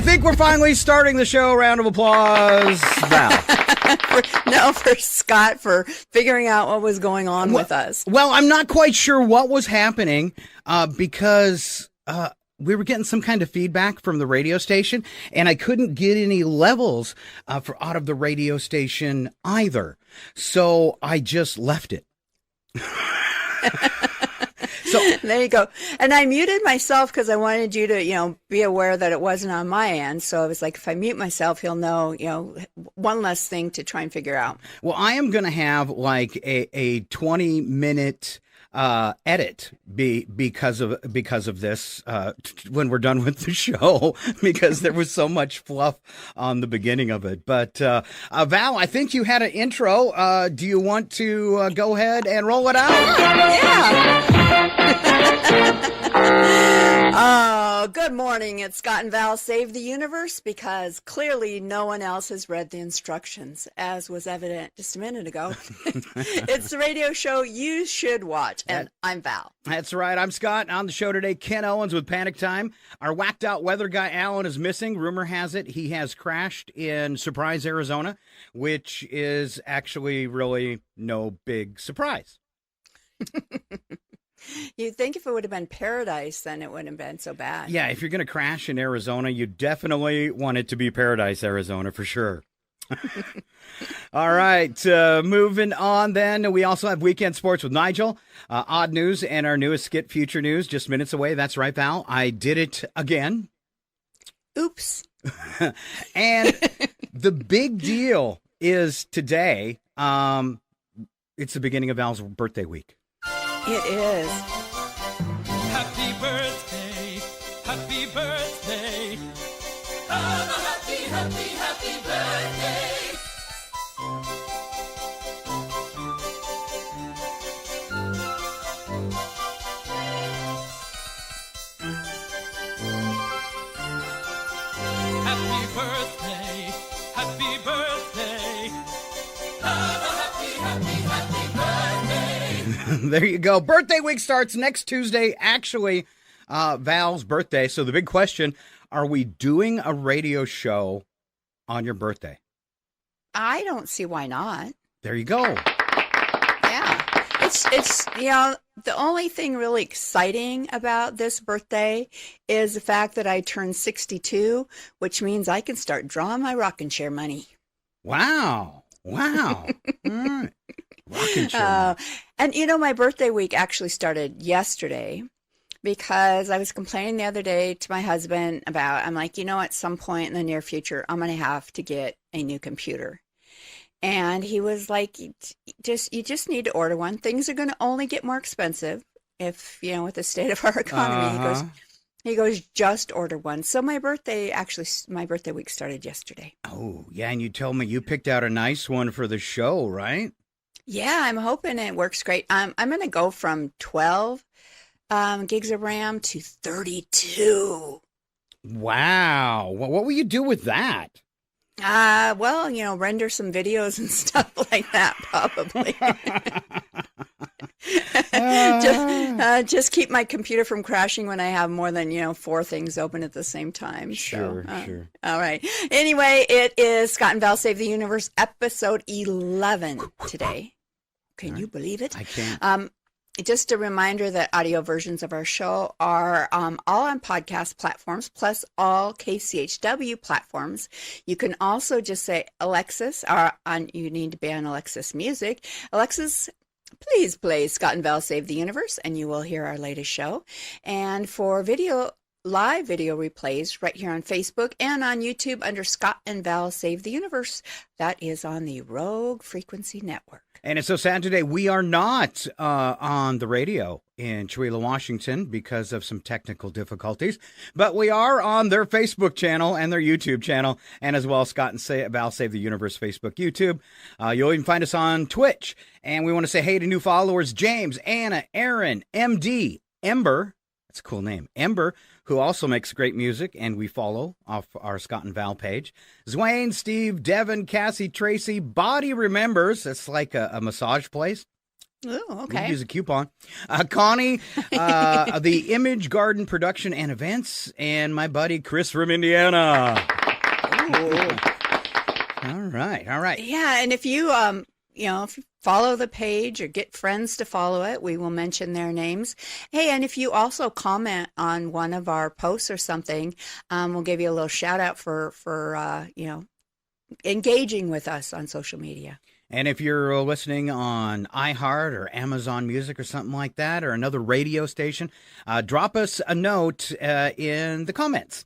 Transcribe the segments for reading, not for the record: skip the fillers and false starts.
I think we're finally starting the show. Round of applause, Val. for Scott for figuring out what was going on with us. Well, I'm not quite sure what was happening because we were getting some kind of feedback from the radio station, and I couldn't get any levels out of the radio station either. So I just left it. So there you go. And I muted myself because I wanted you to, be aware that it wasn't on my end. So I was like, if I mute myself, he'll know, one less thing to try and figure out. Well, I am going to have like a 20-minute edit because of this when we're done with the show, because there was so much fluff on the beginning of it. But Val, I think you had an intro. Do you want to go ahead and roll it out? Yeah. Oh, good morning. It's Scott and Val Save the Universe, because clearly no one else has read the instructions, as was evident just a minute ago. It's the radio show you should watch, and I'm Val. That's right. I'm Scott. On the show today, Ken Owens with Panic Time. Our whacked out weather guy, Alan, is missing. Rumor has it he has crashed in Surprise, Arizona, which is actually really no big surprise. You'd think if it would have been Paradise, then it wouldn't have been so bad. Yeah, if you're going to crash in Arizona, you definitely want it to be Paradise, Arizona, for sure. All right, moving on then. We also have Weekend Sports with Nigel, Odd News, and our newest skit, Future News, just minutes away. That's right, Val. I did it again. Oops. And the big deal is today, it's the beginning of Val's birthday week. It is. Happy birthday, happy birthday. Have a happy, happy, happy birthday. Happy birthday, happy birthday. Have a happy, happy, happy birthday. There you go. Birthday week starts next Tuesday, actually, Val's birthday. So the big question, are we doing a radio show on your birthday? I don't see why not. There you go. Yeah. It's the only thing really exciting about this birthday is the fact that I turned 62, which means I can start drawing my rocking chair money. Wow. All right. Rocking chair. And my birthday week actually started yesterday, because I was complaining the other day to my husband about, I'm like, at some point in the near future, I'm going to have to get a new computer. And he was like, you just need to order one. Things are going to only get more expensive if, with the state of our economy. He goes, just order one. So my birthday week started yesterday. Oh, yeah. And you told me you picked out a nice one for the show, right? Yeah, I'm hoping it works great. I'm going to go from 12 gigs of RAM to 32. Wow. What will you do with that? Render some videos and stuff like that, probably. Just keep my computer from crashing when I have more than, 4 things open at the same time. Sure. All right. Anyway, it is Scott and Val Save the Universe, episode 11 today. Can you believe it? I can't. Just a reminder that audio versions of our show are all on podcast platforms, plus all KCHW platforms. You can also just say, Alexis, you need to be on Alexis Music. Alexis, please play Scott and Val Save the Universe, and you will hear our latest show. And for live video replays right here on Facebook and on YouTube under Scott and Val Save the Universe. That is on the Rogue Frequency Network. And it's so sad today, we are not on the radio in Chewelah, Washington, because of some technical difficulties, but we are on their Facebook channel and their YouTube channel, and as well Scott and Val Save the Universe Facebook, YouTube. You'll even find us on Twitch. And we want to say hey to new followers, James, Anna, Aaron, MD, Ember. That's a cool name. Ember, who also makes great music, and we follow off our Scott and Val page. Zwain, Steve, Devin, Cassie, Tracy, Body Remembers. It's like a massage place. Oh, We could okay. use a coupon. Connie, the Image Garden Production and Events, and my buddy Chris from Indiana. Ooh. All right, all right. Yeah, and if you if you follow the page or get friends to follow it, we will mention their names. Hey, and if you also comment on one of our posts or something, we'll give you a little shout out for engaging with us on social media. And if you're listening on iHeart or Amazon Music or something like that, or another radio station, drop us a note in the comments.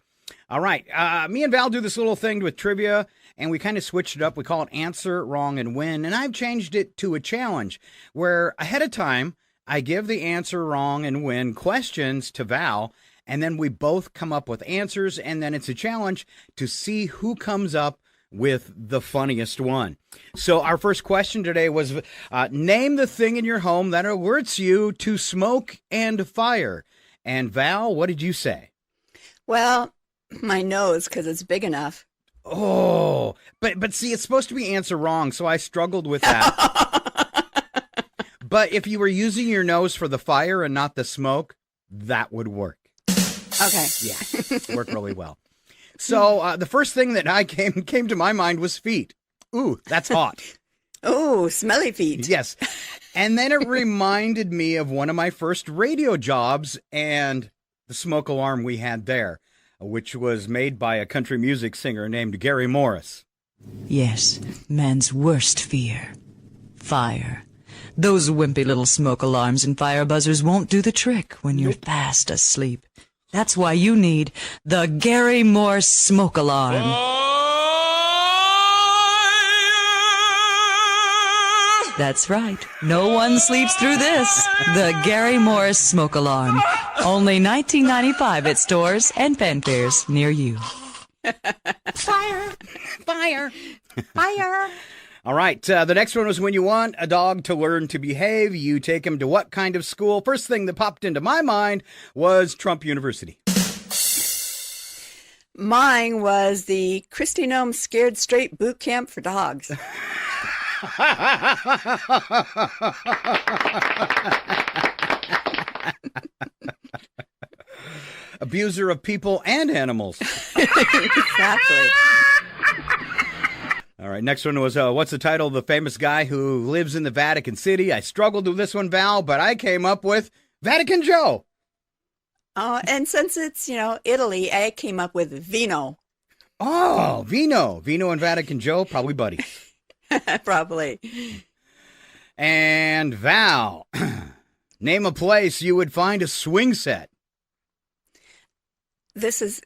All right. Me and Val do this little thing with trivia, and we kind of switched it up. We call it Answer, Wrong, and Win. And I've changed it to a challenge where ahead of time, I give the answer, wrong, and win questions to Val, and then we both come up with answers, and then it's a challenge to see who comes up with the funniest one. So our first question today was, name the thing in your home that alerts you to smoke and fire. And Val, what did you say? Well, my nose, because it's big enough. Oh, but see, it's supposed to be answer wrong, so I struggled with that. But if you were using your nose for the fire and not the smoke, that would work. Okay. Yeah, work really well. So the first thing that I came to my mind was feet. Ooh, that's hot. Oh, smelly feet. Yes. And then it reminded me of one of my first radio jobs and the smoke alarm we had there, which was made by a country music singer named Gary Morris. Yes, man's worst fear. Fire. Those wimpy little smoke alarms and fire buzzers won't do the trick when you're fast asleep. That's why you need the Gary Morris smoke alarm. That's right. No one sleeps through this. The Gary Morris smoke alarm. Only $19.95 at stores and fanfares near you. Fire. Fire. Fire. All right. The next one was when you want a dog to learn to behave, you take him to what kind of school? First thing that popped into my mind was Trump University. Mine was the Christy Nome Scared Straight Boot Camp for Dogs. Abuser of people and animals. Exactly. All right, next one was, what's the title of the famous guy who lives in the Vatican City? I struggled with this one, Val, but I came up with Vatican Joe. And since it's, Italy, I came up with Vino. Oh, Vino. Vino and Vatican Joe, probably buddies. Probably. And Val, name a place you would find a swing set. This is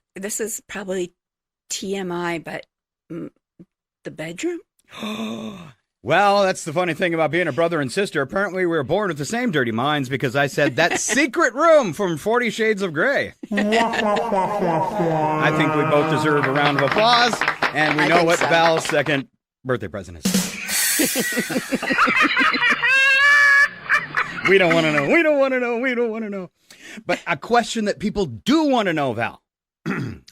probably TMI, but the bedroom? Well, that's the funny thing about being a brother and sister. Apparently, we were born with the same dirty minds because I said that secret room from 50 Shades of Grey. I think we both deserve a round of applause, and we know what Val's second birthday present is. We don't want to know. We don't want to know. We don't want to know. But a question that people do want to know, Val.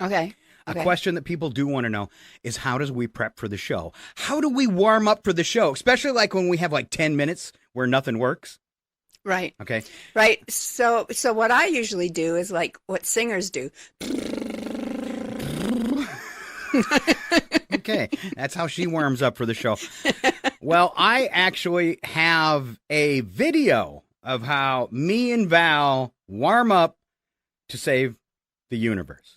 Okay. A question that people do want to know is, how does we prep for the show? How do we warm up for the show? Especially like when we have like 10 minutes where nothing works. Right. Okay. Right. So what I usually do is like what singers do. Okay. That's how she warms up for the show. Well, I actually have a video of how me and Val warm up to save the universe.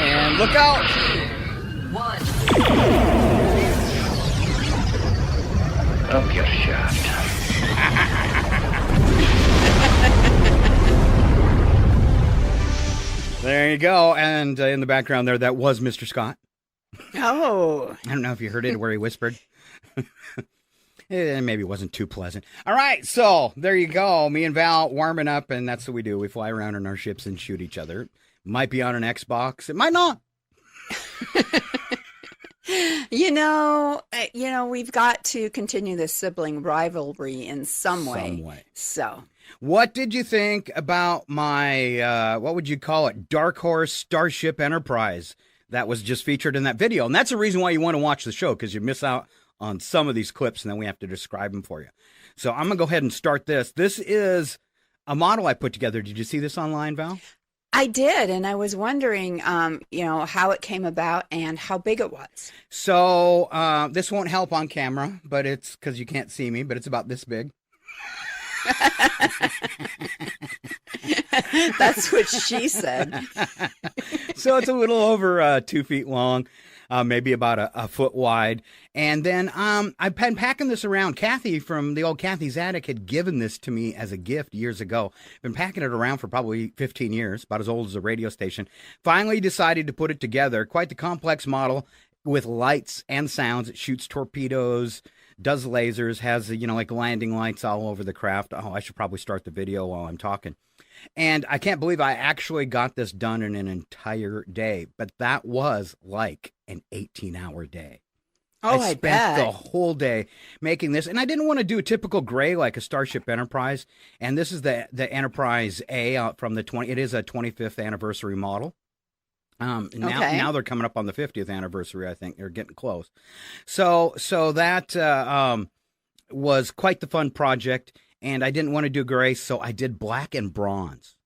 And look out! 1. Up your shaft. There you go. And in the background there, that was Mr. Scott. Oh. I don't know if you heard it where he whispered. Maybe it wasn't too pleasant. All right, so there you go. Me and Val warming up, and that's what we do. We fly around in our ships and shoot each other. Might be on an Xbox. It might not. We've got to continue this sibling rivalry in some way. Some way. So. What did you think about my, what would you call it, Dark Horse Starship Enterprise that was just featured in that video? And that's the reason why you want to watch the show, because you miss out on some of these clips, and then we have to describe them for you. So I'm going to go ahead and start this. This is a model I put together. Did you see this online, Val? I did, and I was wondering, how it came about and how big it was. So this won't help on camera, but it's because you can't see me, but it's about this big. That's what she said. So it's a little over 2 feet long, maybe about a foot wide. And then I've been packing this around. Kathy from the old Kathy's Attic had given this to me as a gift years ago. Been packing it around for probably 15 years, about as old as a radio station. Finally decided to put it together. Quite the complex model with lights and sounds. It shoots torpedoes, does lasers, has, like landing lights all over the craft. Oh, I should probably start the video while I'm talking. And I can't believe I actually got this done in an entire day, but that was like an 18-hour day. Oh, I spent the whole day making this, and I didn't want to do a typical gray like a Starship Enterprise. And this is the Enterprise A from the it is a 25th anniversary model. Now they're coming up on the 50th anniversary. I think they're getting close. So that was quite the fun project, and I didn't want to do gray, so I did black and bronze.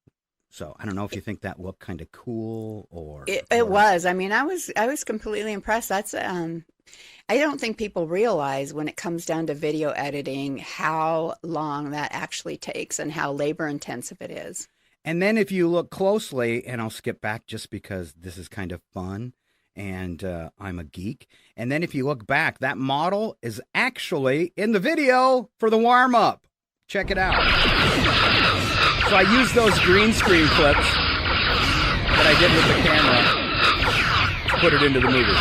So I don't know if you think that looked kind of cool or it was. I mean, I was completely impressed. That's I don't think people realize when it comes down to video editing how long that actually takes and how labor intensive it is. And then if you look closely, and I'll skip back just because this is kind of fun and I'm a geek. And then if you look back, that model is actually in the video for the warm-up. Check it out. So I used those green screen clips that I did with the camera to put it into the movie.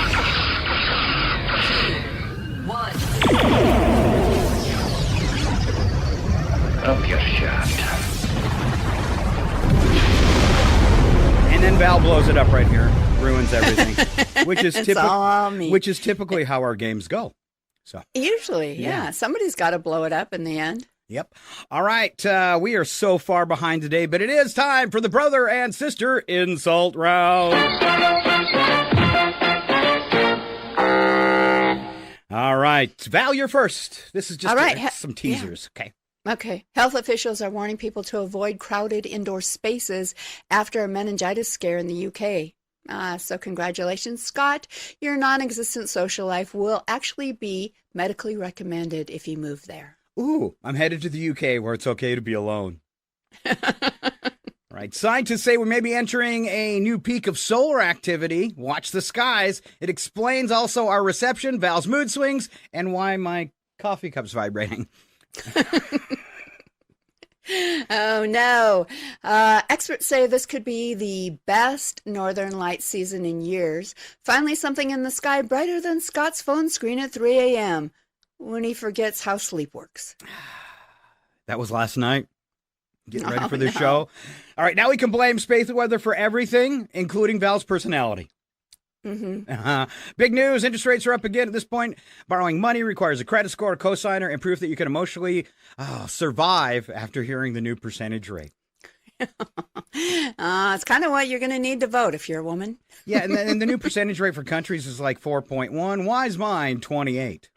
Up your shaft. And then Val blows it up right here, ruins everything, which is Which is typically how our games go. So usually, yeah, somebody's got to blow it up in the end. Yep. All right, we are so far behind today, but it is time for the brother and sister insult round. All right, Val, you're first. This is just some teasers. Yeah. Okay. Health officials are warning people to avoid crowded indoor spaces after a meningitis scare in the UK. So congratulations, Scott. Your non-existent social life will actually be medically recommended if you move there. Ooh, I'm headed to the UK where it's okay to be alone. Right. Scientists say we may be entering a new peak of solar activity. Watch the skies. It explains also our reception, Val's mood swings, and why my coffee cup's vibrating. Oh, no. Experts say this could be the best Northern Lights season in years. Finally, something in the sky brighter than Scott's phone screen at 3 a.m. when he forgets how sleep works. That was last night. Getting ready for this show. All right, now we can blame space weather for everything, including Val's personality. Mm-hmm. Big news. Interest rates are up again at this point. Borrowing money requires a credit score, a cosigner, and proof that you can emotionally survive after hearing the new percentage rate. It's kind of what you're going to need to vote if you're a woman. Yeah, and the new percentage rate for countries is like 4.1. Why's mine 28?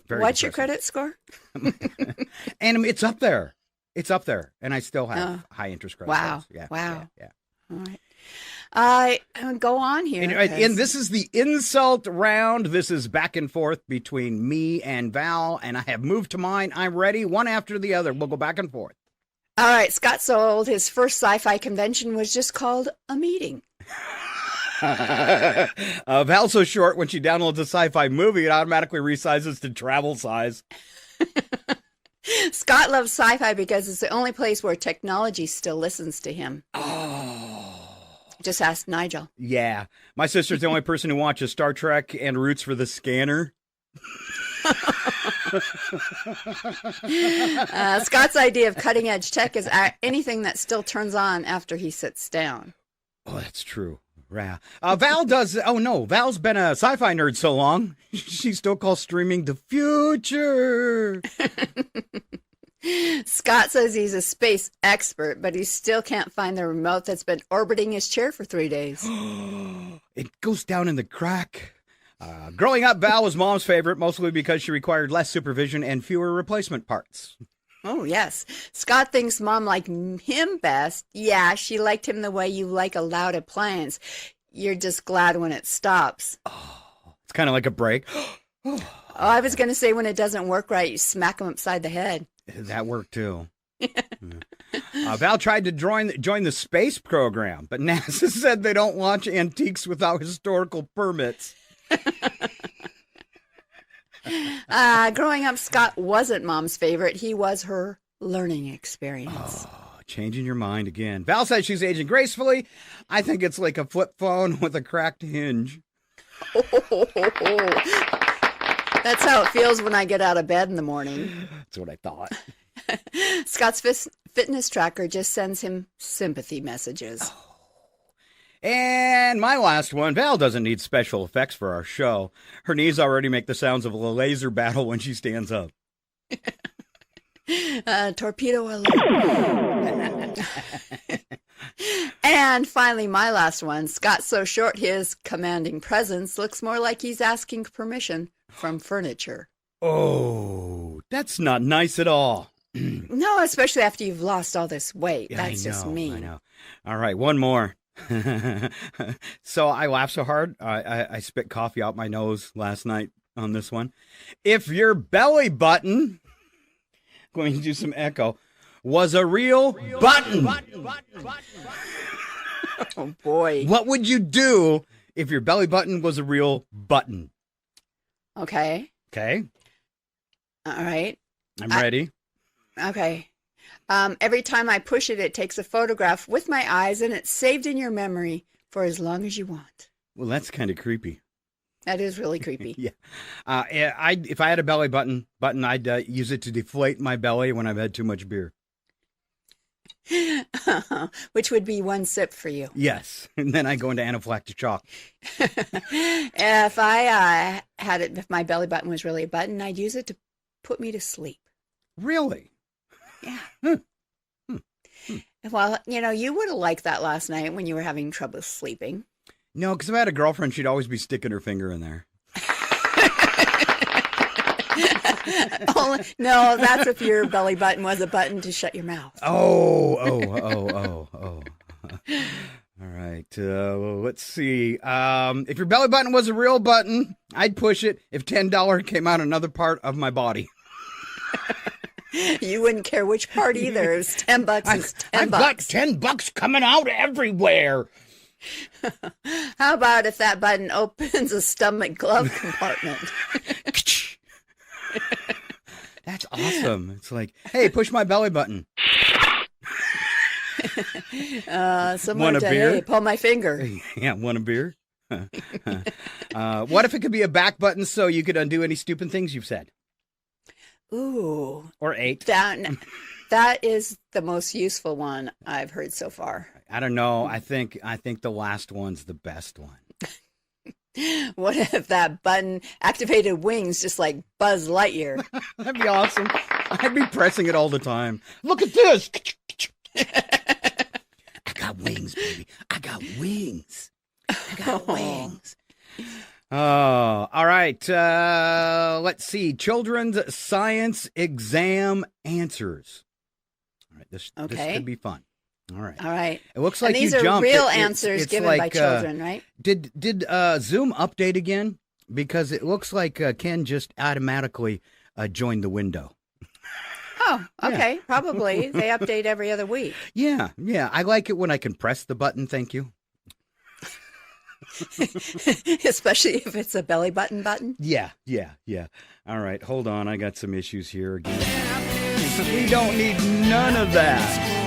What's your credit score? And it's up there. It's up there. And I still have high interest credit. Wow. Yeah, wow. Yeah. All right. Go on here. And this is the insult round. This is back and forth between me and Val, and I have moved to mine. I'm ready, one after the other. We'll go back and forth. All right. Scott so old, his first sci-fi convention was just called a meeting. Val's so short, when she downloads a sci-fi movie, it automatically resizes to travel size. Scott loves sci-fi because it's the only place where technology still listens to him. Oh. Just ask Nigel. Yeah. My sister's the only person who watches Star Trek and roots for the scanner. Scott's idea of cutting-edge tech is anything that still turns on after he sits down. Oh, that's true. Yeah. Val does. Oh, no. Val's been a sci-fi nerd so long. She still calls streaming the future. Scott says he's a space expert, but he still can't find the remote that's been orbiting his chair for 3 days. It goes down in the crack. Growing up, Val was Mom's favorite, mostly because she required less supervision and fewer replacement parts. Oh, yes. Scott thinks Mom liked him best. Yeah, she liked him the way you like a loud appliance. You're just glad when it stops. It's kind of like a break. Oh, I was going to say when it doesn't work right, you smack him upside the head. That worked, too. Val tried to join the space program, but NASA said they don't launch antiques without historical permits. Growing up, Scott wasn't Mom's favorite. He was her learning experience. Oh, changing your mind again. Val says she's aging gracefully. I think it's like a flip phone with a cracked hinge. That's how it feels when I get out of bed in the morning. That's what I thought. Scott's fitness tracker just sends him sympathy messages. And my last one, Val doesn't need special effects for our show. Her knees already make the sounds of a laser battle when she stands up. Torpedo alert. And finally, my last one. Scott's so short, his commanding presence looks more like he's asking permission from furniture. Oh, that's not nice at all. No, especially after you've lost all this weight. Yeah, That's just mean. I know. All right, one more. So I laughed so hard, I spit coffee out my nose last night on this one. If your belly button, going to do some echo, was a real button. Oh, boy. What would you do if your belly button was a real button? Okay. Okay. All right. I'm ready. Okay. Every time I push it, it takes a photograph with my eyes, and it's saved in your memory for as long as you want. Well, that's kind of creepy. That is really creepy. Yeah. If I had a belly button, I'd use it to deflate my belly when I've had too much beer. Which would be one sip for you. Yes. And then I go into anaphylactic shock. If if my belly button was really a button, I'd use it to put me to sleep. Really? Yeah. Well, you would have liked that last night when you were having trouble sleeping. No, because if I had a girlfriend, she'd always be sticking her finger in there. No, that's if your belly button was a button to shut your mouth. Oh. All right. Let's see. If your belly button was a real button, I'd push it if $10 came out another part of my body. You wouldn't care which part either. It was $10. It's $10. I've got $10 coming out everywhere. How about if that button opens a stomach glove compartment? That's awesome. It's like, hey, push my belly button. Similar to, beer? hey, pull my finger. Yeah, want a beer? What if it could be a back button so you could undo any stupid things you've said? Ooh. Or ate. That is the most useful one I've heard so far. I don't know. I think the last one's the best one. What if that button activated wings just like Buzz Lightyear? That'd be awesome. I'd be pressing it all the time. Look at this. I got wings, baby. I got wings. Oh, all right. Let's see. Children's science exam answers. All right. This could be fun. All right. It looks like these you are jumped. real answers given by children, right? Did Zoom update again? Because it looks like Ken just automatically joined the window. Oh, okay. Yeah. Probably. They update every other week. Yeah. I like it when I can press the button. Thank you. Especially if it's a belly button button. Yeah. All right. Hold on. I got some issues here again. We don't need none of that.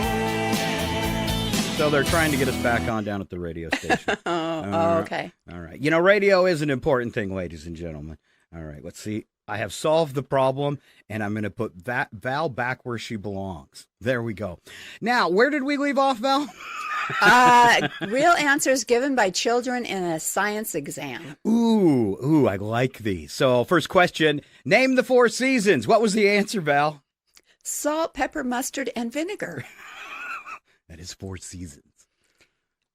So they're trying to get us back on down at the radio station. Okay. All right. Radio is an important thing, ladies and gentlemen. All right. Let's see. I have solved the problem, and I'm going to put that Val back where she belongs. There we go. Now, where did we leave off, Val? Real answers given by children in a science exam. Ooh, I like these. So, first question, name the 4 seasons. What was the answer, Val? Salt, pepper, mustard, and vinegar. That is 4 seasons.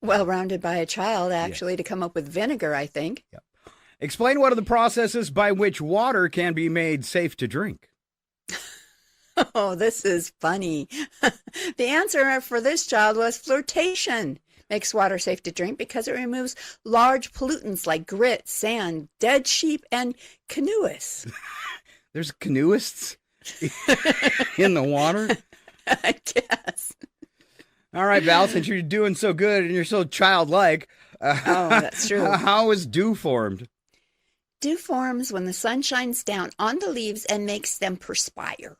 Well rounded by a child, actually, to come up with vinegar, I think. Yep. Explain what are the processes by which water can be made safe to drink. Oh, this is funny. The answer for this child was flirtation. Makes water safe to drink because it removes large pollutants like grit, sand, dead sheep, and canoeists. There's canoeists in the water? I guess. All right, Val, since you're doing so good and you're so childlike. Oh, that's true. How is dew formed? Dew forms when the sun shines down on the leaves and makes them perspire.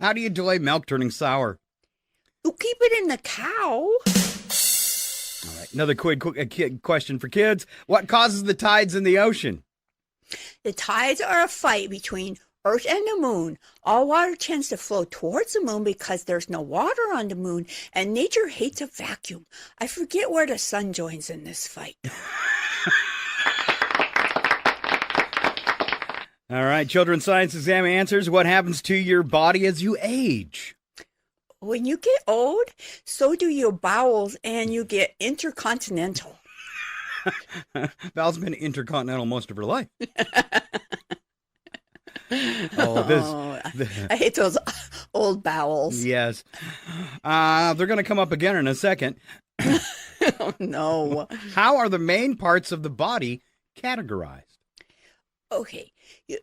How do you delay milk turning sour? You keep it in the cow. All right, another quick question for kids. What causes the tides in the ocean? The tides are a fight between Earth and the moon. All water tends to flow towards the moon because there's no water on the moon, and nature hates a vacuum. I forget where the sun joins in this fight. All right, children's science exam answers. What happens to your body as you age? When you get old, so do your bowels, and you get intercontinental. Val's been intercontinental most of her life. I hate those old bowels. Yes. They're going to come up again in a second. Oh, no. How are the main parts of the body categorized? Okay.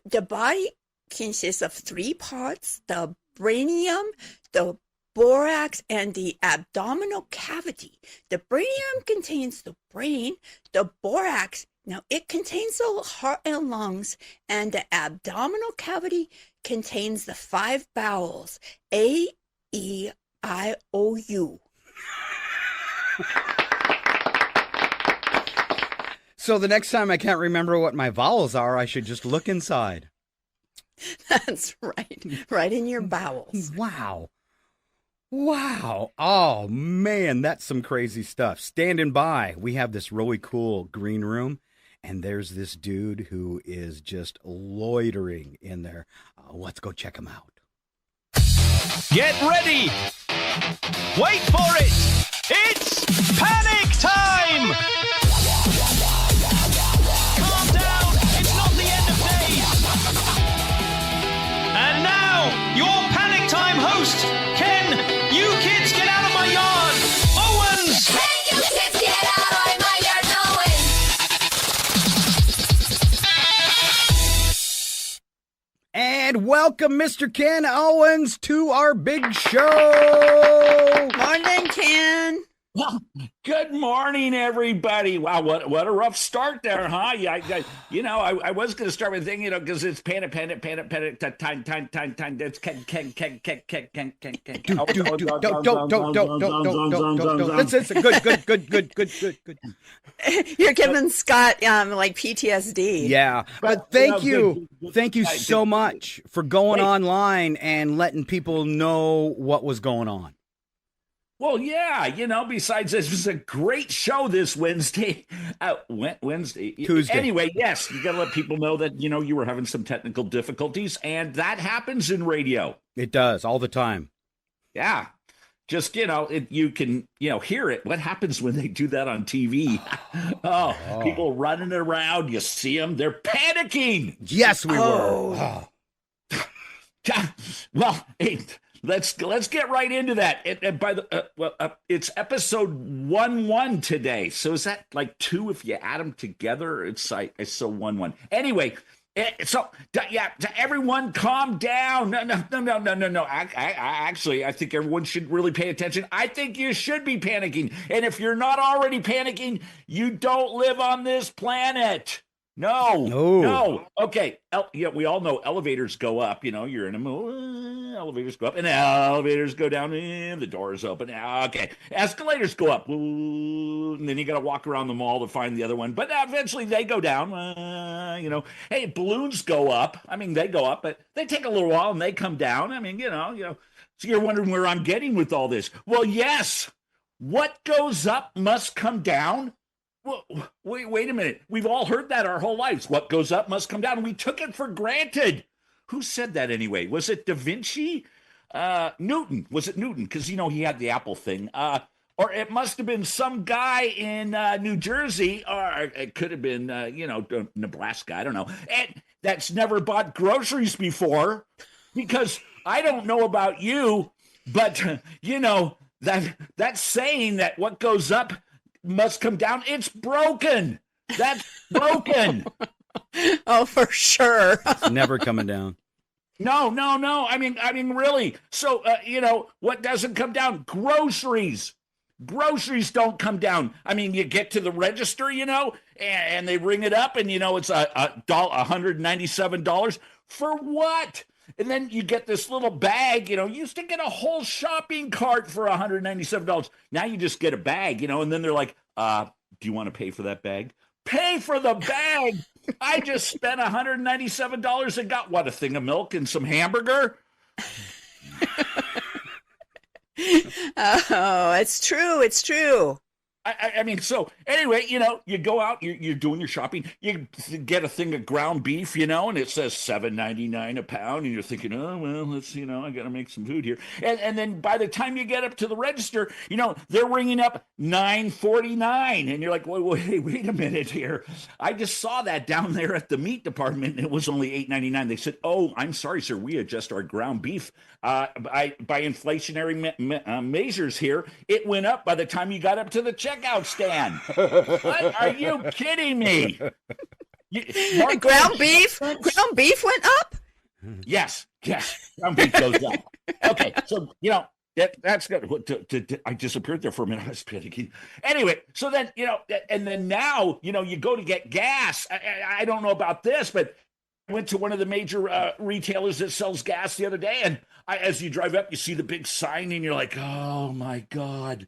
The body consists of 3 parts: the brainium, the borax, and the abdominal cavity. The brainium contains the brain. The borax, now it contains the heart and lungs. And the abdominal cavity contains the 5 bowels: A, E, I, O, U. So the next time I can't remember what my vowels are, I should just look inside. That's right. Right in your bowels. Wow. Oh, man, that's some crazy stuff. Standing by, we have this really cool green room, and there's this dude who is just loitering in there. Let's go check him out. Get ready! Wait for it! It's panic time! Calm down! It's not the end of days! And now, your panic time host, Ken, you kids get out of my yard! Owens! Hey, you kids, get out of my yard, And welcome, Mr. Ken Owens, to our big show. Morning, Ken. Well, good morning, everybody. Wow, what a rough start there, huh? Yeah, I was going to start with thing, because it's panic, time. That's Ken. Don't. That's good. You're giving Scott like PTSD. Yeah, but thank you so much for going online and letting people know what was going on. Well, yeah, besides this was a great show this Wednesday. Tuesday. Anyway, yes, you got to let people know that, you were having some technical difficulties, and that happens in radio. It does all the time. Yeah. Just, you can, hear it. What happens when they do that on TV? People running around. You see them. They're panicking. Yes, we were. Well, hey, let's get right into that. It's episode 1-1 today. So is that like 2 if you add them together? It's so 1-1. Anyway, so everyone calm down. No. Actually, I think everyone should really pay attention. I think you should be panicking. And if you're not already panicking, you don't live on this planet. No. Okay. Yeah, we all know elevators go up. You're in a movie. Elevators go up, and elevators go down, and the doors open. Okay. Escalators go up, and then you got to walk around the mall to find the other one. But eventually they go down. Hey, balloons go up. I mean, they go up, but they take a little while and they come down. I mean, So you're wondering where I'm getting with all this. Well, yes. What goes up must come down. Well, wait a minute. We've all heard that our whole lives. What goes up must come down. We took it for granted. Who said that anyway? Was it Da Vinci? Newton. Was it Newton? Because, he had the Apple thing. Or it must have been some guy in New Jersey, or it could have been, Nebraska. I don't know. And that's never bought groceries before. Because I don't know about you, but, that saying that what goes up must come down. It's broken. That's broken. Oh, for sure. It's never coming down. No. I mean, really. So, what doesn't come down? Groceries. Groceries don't come down. I mean, you get to the register, and they ring it up, and it's $197 for what? And then you get this little bag, you used to get a whole shopping cart for $197. Now you just get a bag, and then they're like, do you want to pay for that bag? Pay for the bag. I just spent $197 and got a thing of milk and some hamburger. Oh, it's true. It's true. I mean, so anyway, you go out, you're doing your shopping, you get a thing of ground beef, and it says $7.99 a pound, and you're thinking, oh, well, let's, I got to make some food here. And then by the time you get up to the register, they're ringing up $9.49, and you're like, wait a minute here. I just saw that down there at the meat department, and it was only $8.99. They said, oh, I'm sorry, sir, we adjust our ground beef by inflationary measures here. It went up by the time you got up to the checkout stand. What? Are you kidding me? Ground beef went up? Yes. Ground beef goes up. Okay, so that's good. I disappeared there for a minute. I was panicking. Anyway, so then and then now you go to get gas. I don't know about this, but I went to one of the major retailers that sells gas the other day, and as you drive up, you see the big sign, and you're like, oh my God.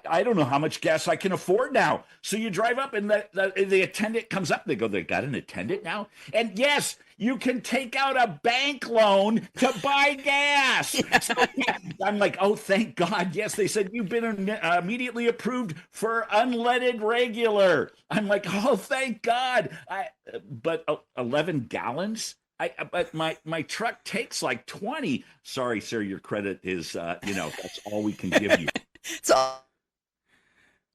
I don't know how much gas I can afford now. So you drive up, and the attendant comes up. They go, they got an attendant now? And yes, you can take out a bank loan to buy gas. So, I'm like, oh, thank God. Yes, they said you've been immediately approved for unleaded regular. I'm like, oh, thank God. But 11 gallons? But my truck takes like 20. Sorry, sir, your credit is, that's all we can give you. So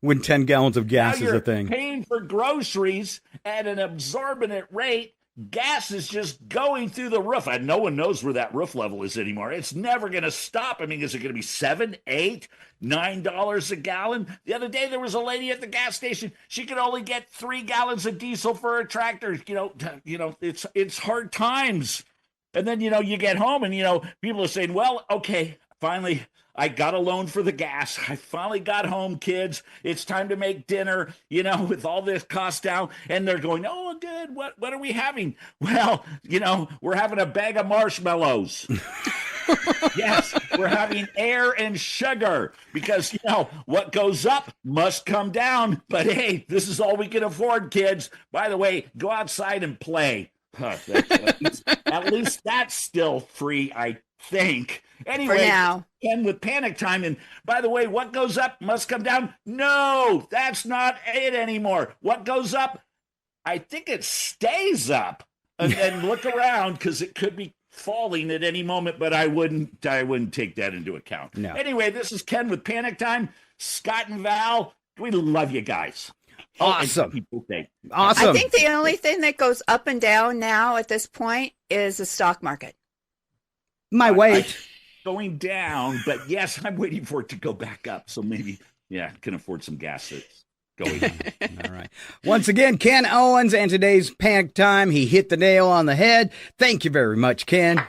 when 10 gallons of gas now is a thing. Paying for groceries at an exorbitant rate. Gas is just going through the roof. And no one knows where that roof level is anymore. It's never going to stop. I mean, is it going to be $7, $8, $9 a gallon? The other day, there was a lady at the gas station. She could only get 3 gallons of diesel for her tractor. It's hard times. And then, you get home and, people are saying, well, okay, finally, I got a loan for the gas. I finally got home, kids. It's time to make dinner, with all this cost down. And they're going, oh, good. What are we having? Well, we're having a bag of marshmallows. Yes, we're having air and sugar because, what goes up must come down. But hey, this is all we can afford, kids. By the way, go outside and play. At least that's still free, I think. Anyway, for now. And with panic time. And by the way, what goes up must come down. No, that's not it anymore. What goes up, I think it stays up. And then look around because it could be falling at any moment, but I wouldn't take that into account. No. Anyway, this is Ken with Panic Time. Scott and Val, we love you guys. Awesome. Awesome. I think the only thing that goes up and down now at this point is the stock market. My weight. Going down, but yes, I'm waiting for it to go back up. So maybe, can afford some gas that's going on. All right. Once again, Ken Owens, and today's Panic Time. He hit the nail on the head. Thank you very much, Ken. All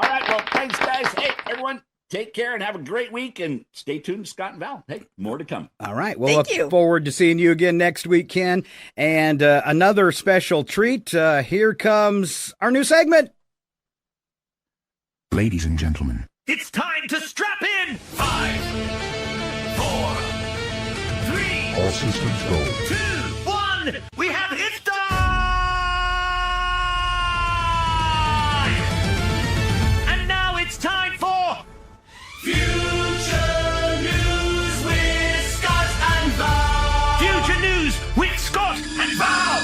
right. Well, thanks, guys. Hey, everyone. Take care and have a great week, and stay tuned to Scott and Val. Hey, more to come. All right. We'll Thank look you. forward to seeing you again next week, Ken. And another special treat. Here comes our new segment. Ladies and gentlemen, It's time to strap in. 5, 4, 3, all systems go. 2, 1. We have hit time. And now it's time for Future News with Scott and Val. Future News with Scott and Val.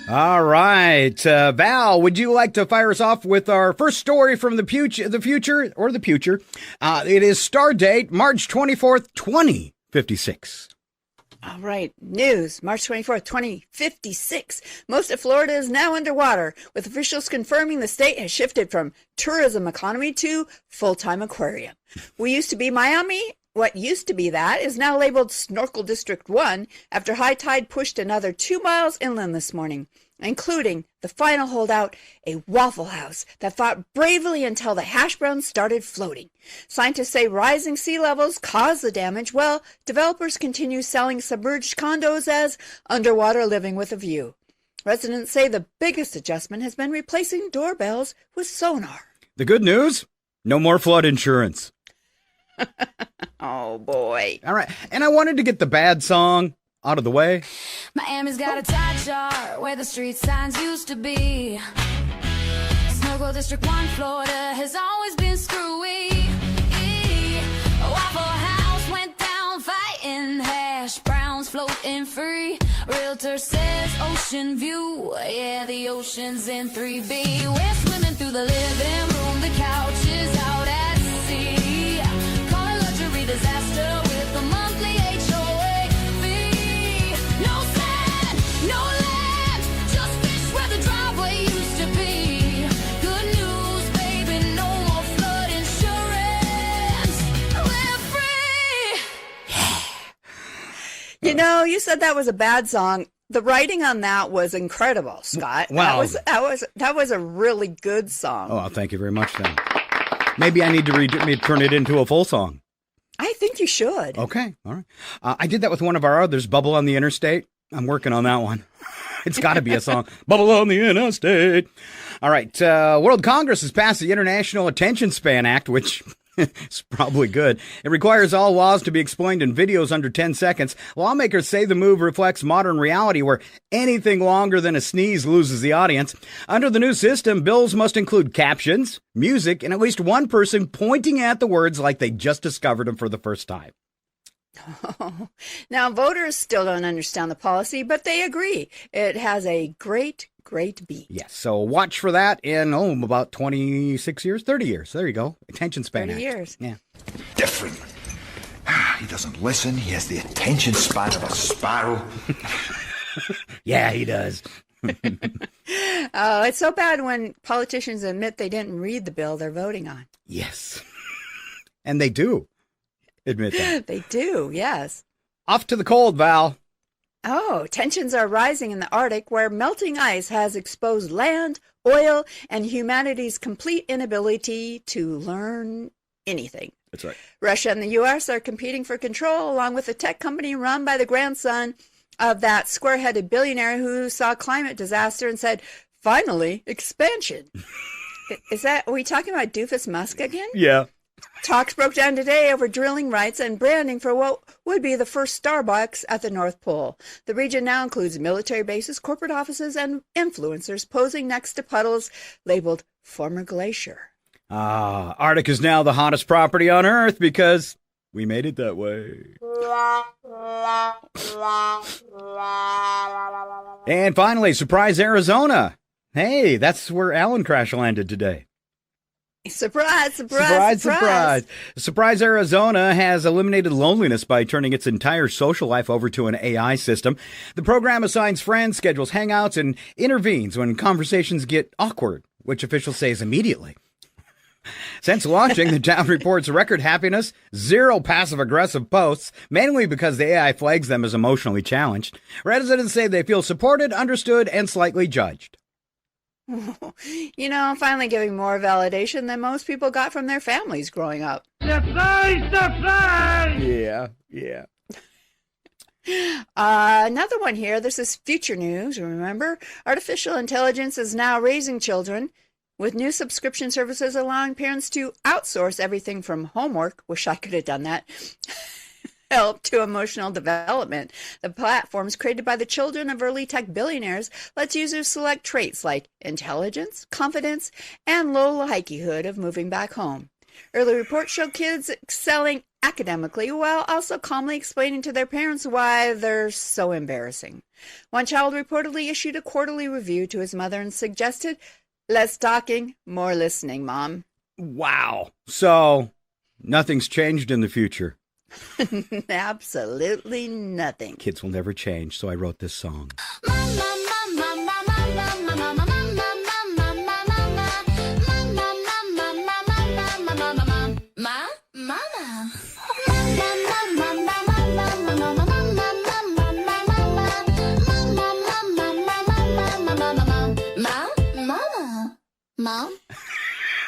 All right. Val, would you like to fire us off with our first story from the future? It is star date March 24th, 2056. All right, news, March 24th, 2056. Most of Florida is now underwater, with officials confirming the state has shifted from tourism economy to full-time aquarium. We used to be Miami. What used to be that is now labeled Snorkel District 1 after high tide pushed another 2 miles inland this morning, including the final holdout, a Waffle House that fought bravely until the hash browns started floating. Scientists say rising sea levels caused the damage, while developers continue selling submerged condos as underwater living with a view. Residents say the biggest adjustment has been replacing doorbells with sonar. The good news? No more flood insurance. Oh, boy. All right. And I wanted to get the bad song out of the way. Miami's got a tie chart where the street signs used to be. Snorkel District 1, Florida has always been screwy. A Waffle House went down fighting, hash browns floating free. Realtor says ocean view, yeah, the ocean's in 3B. We're swimming through the living room, the couch is out at sea. Call it luxury disaster with a monthly HOA fee. No sand, no land, just fish where the driveway used to be. Good news, baby, no more flood insurance. We're free. You know, you said that was a bad song. The writing on that was incredible, Scott. Wow. That was a really good song. Oh, well, thank you very much then. Maybe I need to turn it into a full song. I think you should. Okay. All right. I did that with one of our others, Bubble on the Interstate. I'm working on that one. It's got to be a song. Bubble on the Interstate. All right. World Congress has passed the International Attention Span Act, which is probably good. It requires all laws to be explained in videos under 10 seconds. Lawmakers say the move reflects modern reality where anything longer than a sneeze loses the audience. Under the new system, bills must include captions, music, and at least one person pointing at the words like they just discovered them for the first time. Now, voters still don't understand the policy, but they agree. It has a great beat. Yes, so watch for that in, about 26 years, 30 years. There you go. Attention span 30 act. years. Yeah. Different. He doesn't listen. He has the attention span of a sparrow. Yeah, he does. Oh, it's so bad when politicians admit they didn't read the bill they're voting on. Yes. And they do admit that. They do, yes. Off to the cold, Val. Oh, tensions are rising in the Arctic, where melting ice has exposed land, oil, and humanity's complete inability to learn anything. That's right. Russia and the U.S. are competing for control, along with a tech company run by the grandson of that square-headed billionaire who saw climate disaster and said, "Finally, expansion." Are we talking about Doofus Musk again? Yeah. Talks broke down today over drilling rights and branding for what would be the first Starbucks at the North Pole. The region now includes military bases, corporate offices, and influencers posing next to puddles labeled former glacier. Arctic is now the hottest property on Earth because we made it that way. And finally, surprise Arizona. Hey, that's where Alan crash landed today. Surprise. Surprise Arizona has eliminated loneliness by turning its entire social life over to an AI system. The program assigns friends, schedules hangouts, and intervenes when conversations get awkward, which officials say is immediately. Since launching, the town reports record happiness, 0 passive-aggressive posts, mainly because the AI flags them as emotionally challenged. Residents say they feel supported, understood, and slightly judged. You know, finally giving more validation than most people got from their families growing up. Yeah, yeah. Another one here. This is future news. Remember, artificial intelligence is now raising children with new subscription services allowing parents to outsource everything from homework. Wish I could have done that. Help to emotional development. The platforms created by the children of early tech billionaires lets users select traits like intelligence, confidence, and low likelihood of moving back home. Early reports show kids excelling academically while also calmly explaining to their parents why they're so embarrassing. One child reportedly issued a quarterly review to his mother and suggested, "Less talking, more listening, Mom." Wow. So nothing's changed in the future. Absolutely nothing. Kids will never change, so I wrote this song. Mom?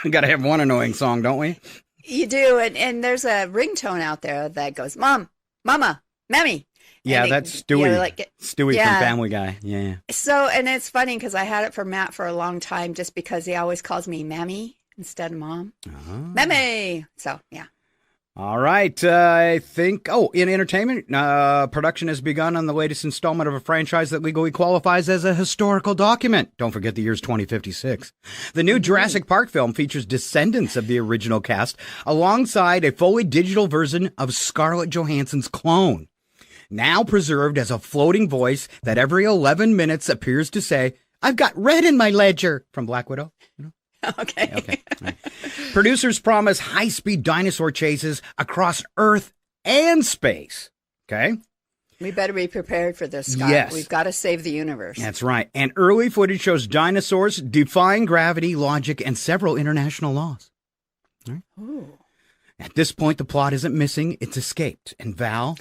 We got to have one annoying song, don't we? You do, and there's a ringtone out there that goes, Mom, Mama, Mammy. Yeah, they, that's Stewie. Stewie from yeah. Family Guy. Yeah. So, and it's funny because I had it for Matt for a long time just because he always calls me Mammy instead of Mom. Mammy! So, yeah. All right. I think, in entertainment, production has begun on the latest installment of a franchise that legally qualifies as a historical document. Don't forget the year's 2056. The new Jurassic Park film features descendants of the original cast alongside a fully digital version of Scarlett Johansson's clone, now preserved as a floating voice that every 11 minutes appears to say, "I've got red in my ledger," from Black Widow. You know? Okay. Okay. Right. Producers promise high-speed dinosaur chases across Earth and space. Okay? We better be prepared for this, Scott. Yes. We've got to save the universe. That's right. And early footage shows dinosaurs defying gravity, logic, and several international laws. All right? Ooh. At this point, the plot isn't missing. It's escaped. And Val,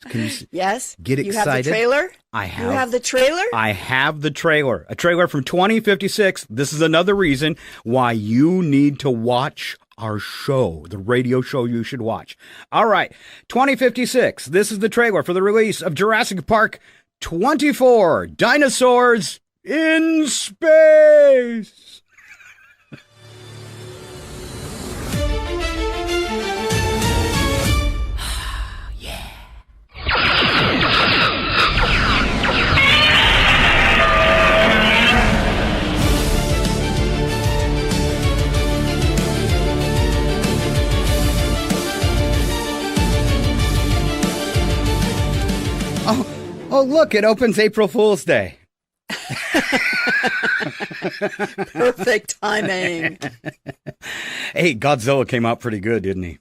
can you yes. get excited? You have the trailer? I have. You have the trailer? I have the trailer. A trailer from 2056. This is another reason why you need to watch our show, the radio show you should watch. All right, 2056. This is the trailer for the release of Jurassic Park 24, Dinosaurs in Space. Oh, look, it opens April Fool's Day. Perfect timing. Hey, Godzilla came out pretty good, didn't he?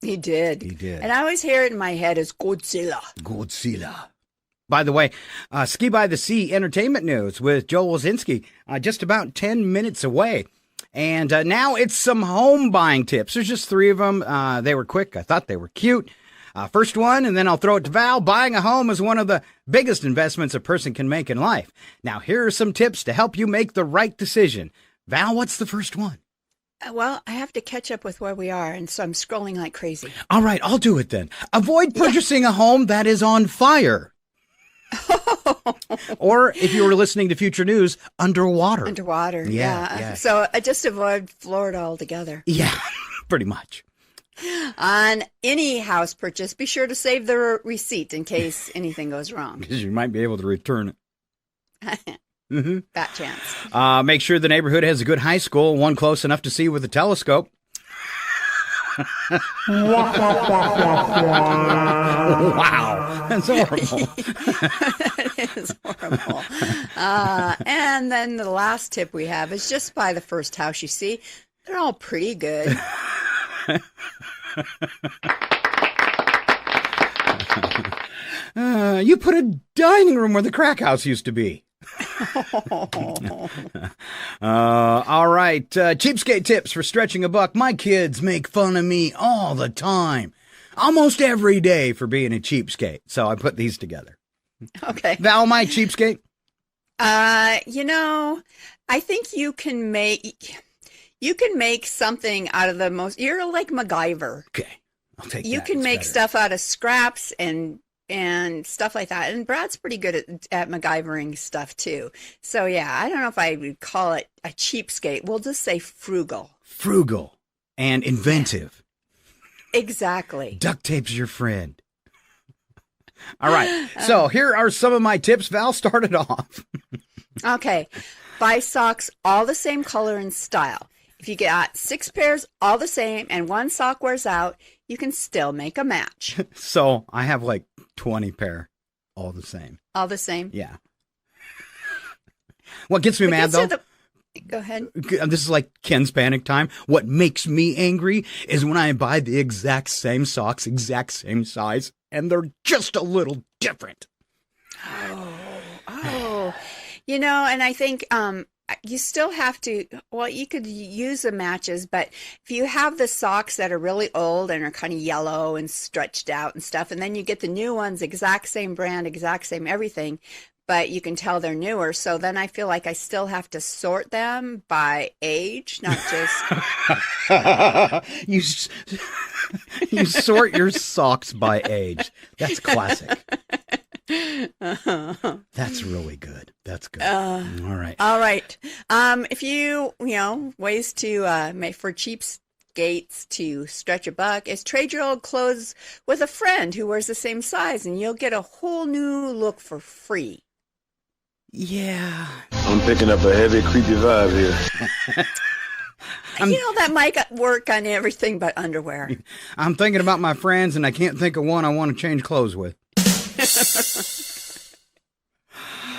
He did. He did. And I always hear it in my head as Godzilla. Godzilla. By the way, Ski by the Sea entertainment news with Joe Wazinski, just about 10 minutes away. And now it's some home buying tips. There's just 3 of them. They were quick. I thought they were cute. First one, and then I'll throw it to Val. Buying a home is one of the biggest investments a person can make in life. Now, here are some tips to help you make the right decision. Val, what's the first one? Well, I have to catch up with where we are, and so I'm scrolling like crazy. All right, I'll do it then. Avoid purchasing a home that is on fire. Or, if you were listening to Future News, underwater. Underwater, yeah. yeah. So I just avoid Florida altogether. Yeah, pretty much. On any house purchase, be sure to save the receipt in case anything goes wrong. Because you might be able to return it. Fat chance. Make sure the neighborhood has a good high school, one close enough to see with a telescope. Wow, that's horrible. It is horrible. And then the last tip we have is just buy the first house you see. They're all pretty good. You put a dining room where the crack house used to be. All right. Cheapskate tips for stretching a buck. My kids make fun of me all the time, almost every day, for being a cheapskate. So I put these together. Okay. Val, my cheapskate? You know, I think you can make something out of the most. You're like MacGyver. Okay, I'll take You that. can It's make better. stuff out of scraps and stuff like that. And Brad's pretty good at MacGyvering stuff too. So yeah, I don't know if I would call it a cheapskate. We'll just say frugal. Frugal and inventive. Exactly. Duct tape's your friend. All right. So here are some of my tips. Val started off. Okay. Buy socks all the same color and style. If you got 6 pairs all the same and one sock wears out, you can still make a match. So I have like 20 pair, all the same. All the same. Yeah. What gets me But mad, though? Go ahead. This is like Ken's panic time. What makes me angry is when I buy the exact same socks, exact same size, and they're just a little different. Oh, you know, and I think you still have to, well, you could use the matches, but if you have the socks that are really old and are kind of yellow and stretched out and stuff, and then you get the new ones, exact same brand, exact same everything, but you can tell they're newer. So then I feel like I still have to sort them by age, not just. You sort your socks by age. That's classic. That's really good. That's good. All right. All right. If ways to make for cheapskates to stretch a buck is trade your old clothes with a friend who wears the same size, and you'll get a whole new look for free. Yeah. I'm picking up a heavy, creepy vibe here. That might work on everything but underwear. I'm thinking about my friends, and I can't think of one I want to change clothes with.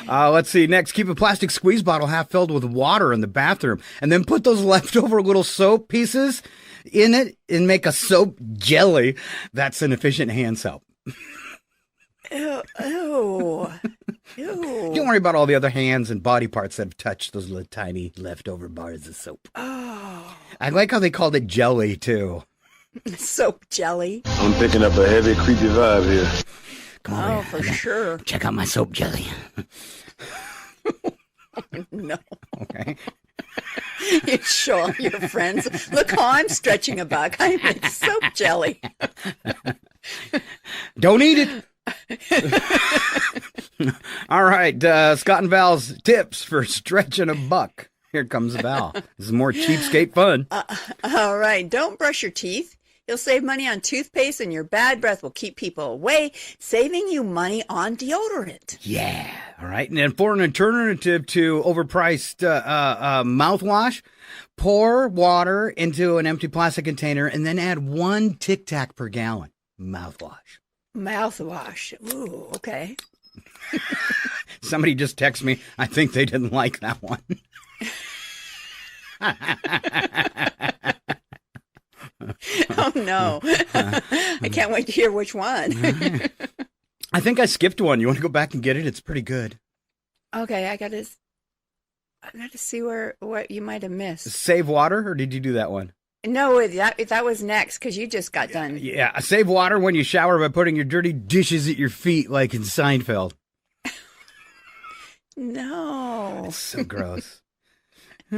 Let's see. Next, keep a plastic squeeze bottle half filled with water in the bathroom, and then put those leftover little soap pieces in it and make a soap jelly. That's an efficient hand soap. Ew. Ew. Ew. Don't worry about all the other hands and body parts that have touched those little tiny leftover bars of soap. Oh. I like how they called it jelly, too. Soap jelly. I'm picking up a heavy, creepy vibe here. Come on, Oh, for sure. check out my soap jelly. No. Okay. You show all your friends. Look how I'm stretching a buck. I make soap jelly. Don't eat it. All right, Scott and Val's tips for stretching a buck. Here comes Val. This is more cheapskate fun. All right. Don't brush your teeth. You'll save money on toothpaste, and your bad breath will keep people away, saving you money on deodorant. Yeah. All right. And then for an alternative to overpriced mouthwash, pour water into an empty plastic container and then add 1 Tic Tac per gallon. Mouthwash. Mouthwash. Ooh, okay. Somebody just texted me. I think they didn't like that one. Oh, no. I can't wait to hear which one. I think I skipped one. You want to go back and get it? It's pretty good. Okay, I got to see what you might have missed. Save water, or did you do that one? No, that was next because you just got done. Yeah, save water when you shower by putting your dirty dishes at your feet like in Seinfeld. No. It's so gross. For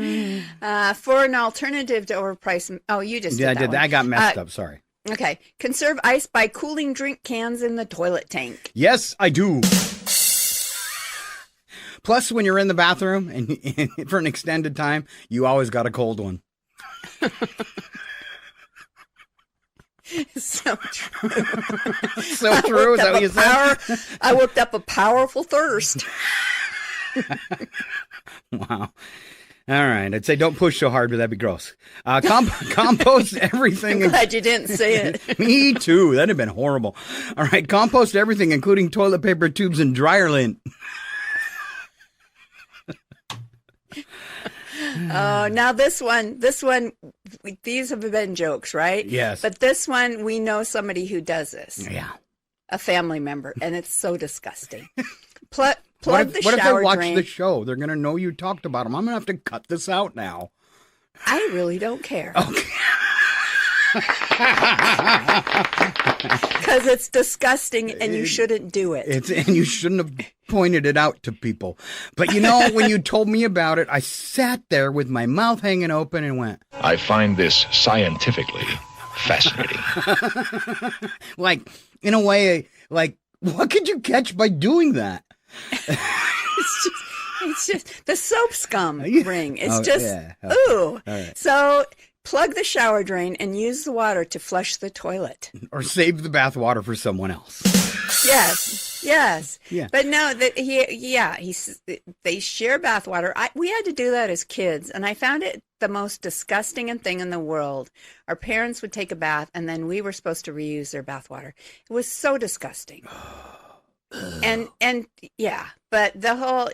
an alternative to overpriced. Oh, you just Yeah, I did did that that. one. I got messed up. Sorry. Okay. Conserve ice by cooling drink cans in the toilet tank. Yes, I do. Plus, when you're in the bathroom and for an extended time, you always got a cold one. So true. So true. Is that what you said? I worked up a powerful thirst. Wow. All right. I'd say don't push so hard, but that'd be gross. Compost everything. I'm glad you didn't say it. Me too. That'd have been horrible. All right. Compost everything, including toilet paper tubes and dryer lint. Oh, now this one, these have been jokes, right? Yes. But this one, we know somebody who does this. Yeah. A family member, and it's so disgusting. Plug What if the they shower watch drain. the show? They're going to know you talked about them. I'm going to have to cut this out now. I really don't care. Okay. Because it's disgusting and you shouldn't do it. And you shouldn't have pointed it out to people. But you know, when you told me about it, I sat there with my mouth hanging open and went, I find this scientifically fascinating. like, in a way, like, what could you catch by doing that? It's just the soap scum ring. It's ooh. Right. So plug the shower drain and use the water to flush the toilet. Or save the bath water for someone else. Yes. Yeah. But no, they share bath water. We had to do that as kids, and I found it the most disgusting thing in the world. Our parents would take a bath, and then we were supposed to reuse their bath water. It was so disgusting. and yeah, but the whole,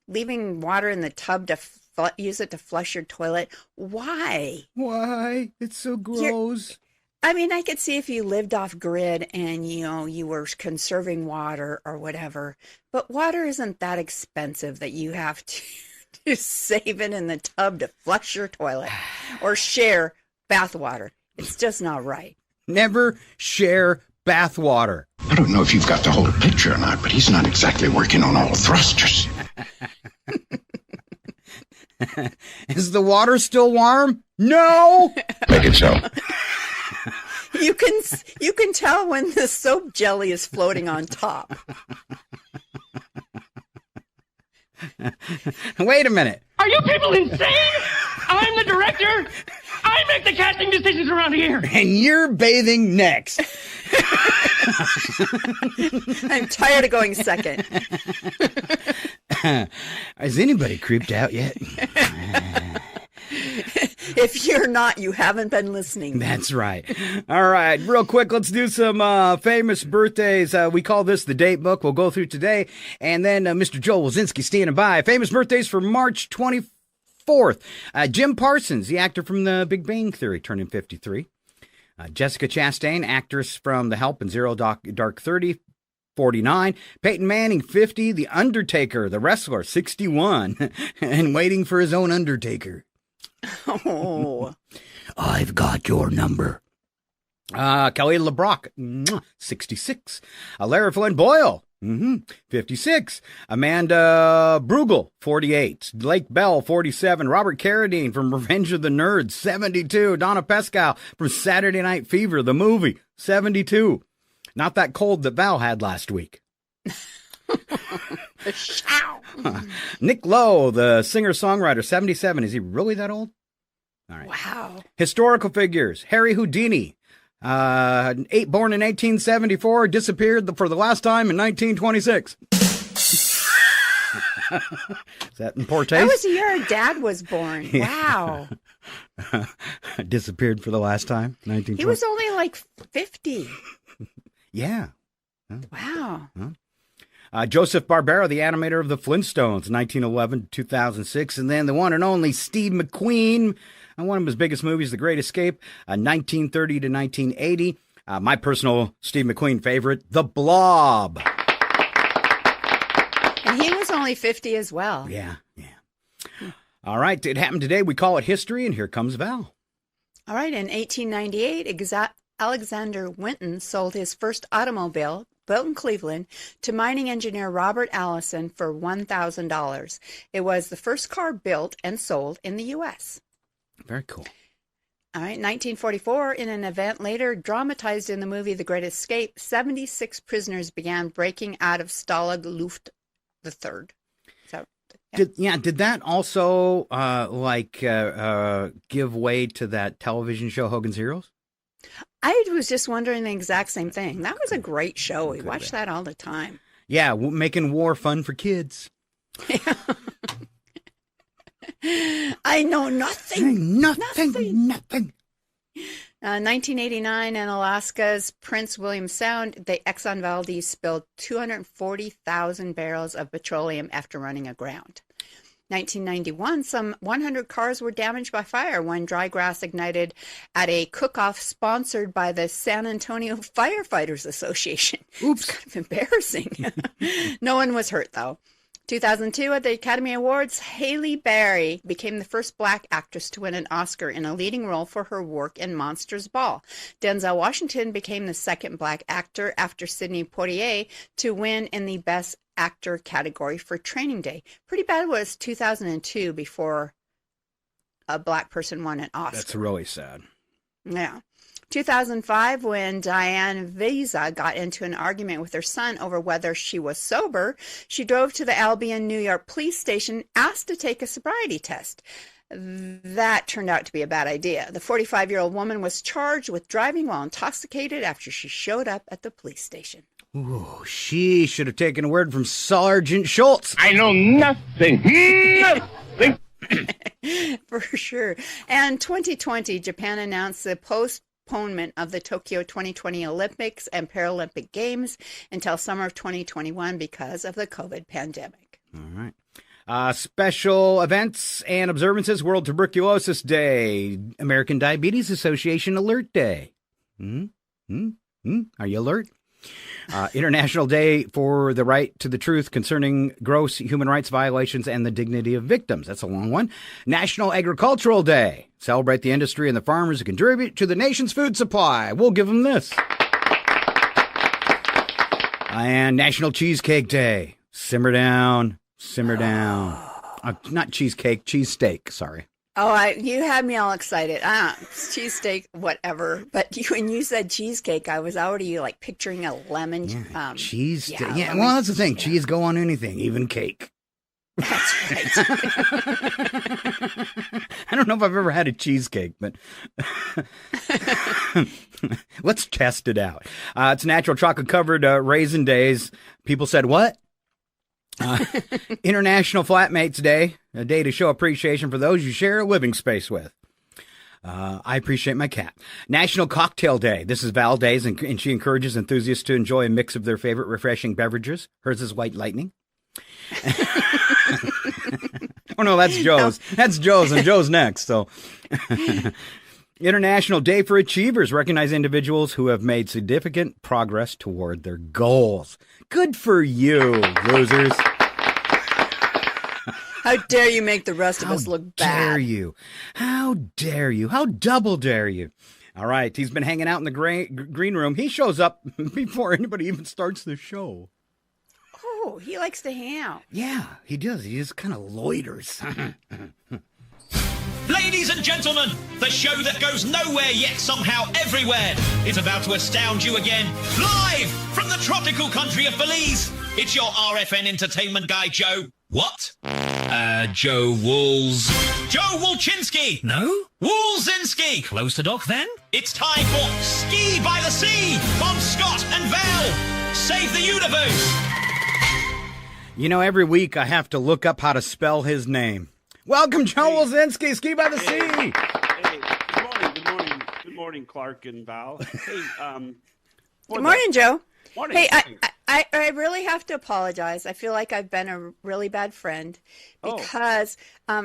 leaving water in the tub to use it to flush your toilet. Why? It's so gross. I could see if you lived off grid and, you were conserving water or whatever, but water isn't that expensive that you have to save it in the tub to flush your toilet or share bath water. It's just not right. Never share bath water. I don't know if you've got the whole picture or not, but he's not exactly working on all thrusters. Is the water still warm? No. Make it so. You can tell when the soap jelly is floating on top. Wait a minute. Are you people insane? I'm the director. I make the casting decisions around here. And you're bathing next. I'm tired of going second. Is anybody creeped out yet? If you're not, you haven't been listening. That's right. All right, real quick, let's do some famous birthdays. We call this the date book. We'll go through today. And then Mr. Joel Wazinski standing by. Famous birthdays for March 24th. Jim Parsons, the actor from The Big Bang Theory, turning 53. Jessica Chastain, actress from The Help and Zero Dark 30, 49. Peyton Manning, 50. The Undertaker, the wrestler, 61. And waiting for his own Undertaker. Oh. I've got your number. Kelly LeBrock, 66. Lara Flynn Boyle, 56. Amanda Brugel, 48. Lake Bell, 47. Robert Carradine from Revenge of the Nerds, 72. Donna Pescow from Saturday Night Fever, the movie, 72. Not that cold that Val had last week. Nick Lowe, the singer-songwriter, 77. Is he really that old? All right. Wow. Historical figures. Harry Houdini, born in 1874, disappeared for the last time in 1926. Is that in poor taste? That was the year our dad was born. Yeah. Wow. Disappeared for the last time, 1926. He was only like 50. Yeah. Wow. Joseph Barbera, the animator of the Flintstones, 1911 to 2006. And then the one and only Steve McQueen, one of his biggest movies, The Great Escape, 1930 to 1980. My personal Steve McQueen favorite, The Blob. And he was only 50 as well. Yeah. All right, it happened today. We call it history, and here comes Val. All right, in 1898, Alexander Winton sold his first automobile, built in Cleveland, to mining engineer Robert Allison for $1,000. It was the first car built and sold in the U.S. Very cool. All right, 1944, in an event later dramatized in the movie The Great Escape, 76 prisoners began breaking out of Stalag Luft III. So, yeah. Did that also give way to that television show Hogan's Heroes? I was just wondering the exact same thing. That was a great show. We watched that all the time. Yeah, making war fun for kids. I know nothing. Nothing. 1989 in Alaska's Prince William Sound, the Exxon Valdez spilled 240,000 barrels of petroleum after running aground. 1991, some 100 cars were damaged by fire when dry grass ignited at a cook-off sponsored by the San Antonio Firefighters Association. Oops. It's kind of embarrassing. No one was hurt, though. 2002 at the Academy Awards, Halle Berry became the first black actress to win an Oscar in a leading role for her work in Monsters Ball. Denzel Washington became the second black actor after Sidney Poitier to win in the Best Actor category for Training Day. Pretty bad was 2002 before a black person won an Oscar. That's really sad. Yeah. 2005, when Diane Visa got into an argument with her son over whether she was sober, she drove to the Albion, New York police station, asked to take a sobriety test. That turned out to be a bad idea. The 45-year-old woman was charged with driving while intoxicated after she showed up at the police station. Ooh, she should have taken a word from Sergeant Schultz. I know nothing. Nothing. For sure. And 2020, Japan announced the postponement of the Tokyo 2020 Olympics and Paralympic Games until summer of 2021 because of the COVID pandemic. All right. Special events and observances: World Tuberculosis Day, American Diabetes Association Alert Day. Are you alert? International Day for the Right to the Truth Concerning Gross Human Rights Violations and the Dignity of Victims. That's a long one. National Agricultural Day. Celebrate the industry and the farmers who contribute to the nation's food supply. We'll give them this. And National Cheesecake Day. Simmer down. Simmer down. Not cheesecake, cheesesteak. Sorry. Oh, you had me all excited. Cheesesteak, whatever. But when you said cheesecake, I was already like picturing a lemon. Cheese. Yeah, well, that's the thing. Cheese go on anything, even cake. That's right. I don't know if I've ever had a cheesecake, but let's test it out. It's Natural Chocolate Covered Raisin Days. People said, what? International Flatmates Day, a day to show appreciation for those you share a living space with. I appreciate my cat. National Cocktail Day. This is Val Days, and she encourages enthusiasts to enjoy a mix of their favorite refreshing beverages. Hers is White Lightning. Oh, no, that's Joe's. That's Joe's, and Joe's next. So, International Day for Achievers. Recognize individuals who have made significant progress toward their goals. Good for you, losers. How dare you make the rest of us look bad? How dare you? How dare you? How double dare you? All right, he's been hanging out in the green room. He shows up before anybody even starts the show. Oh, he likes to hang out. Yeah, he does. He just kind of loiters. Ladies and gentlemen, the show that goes nowhere yet somehow everywhere is about to astound you again. Live from the tropical country of Belize, it's your RFN entertainment guy, Joe. What? Joe Wools. Joe Wolchinski. No? Woolzinski. Close to Doc, then? It's time for Ski by the Sea from Scott and Val. Save the universe. You know, every week I have to look up how to spell his name. Welcome, Joe Wolzinski, Ski by the Sea. Hey, good morning, Clark and Val. Hey, good morning, Joe. Morning. Hey, I really have to apologize. I feel like I've been a really bad friend because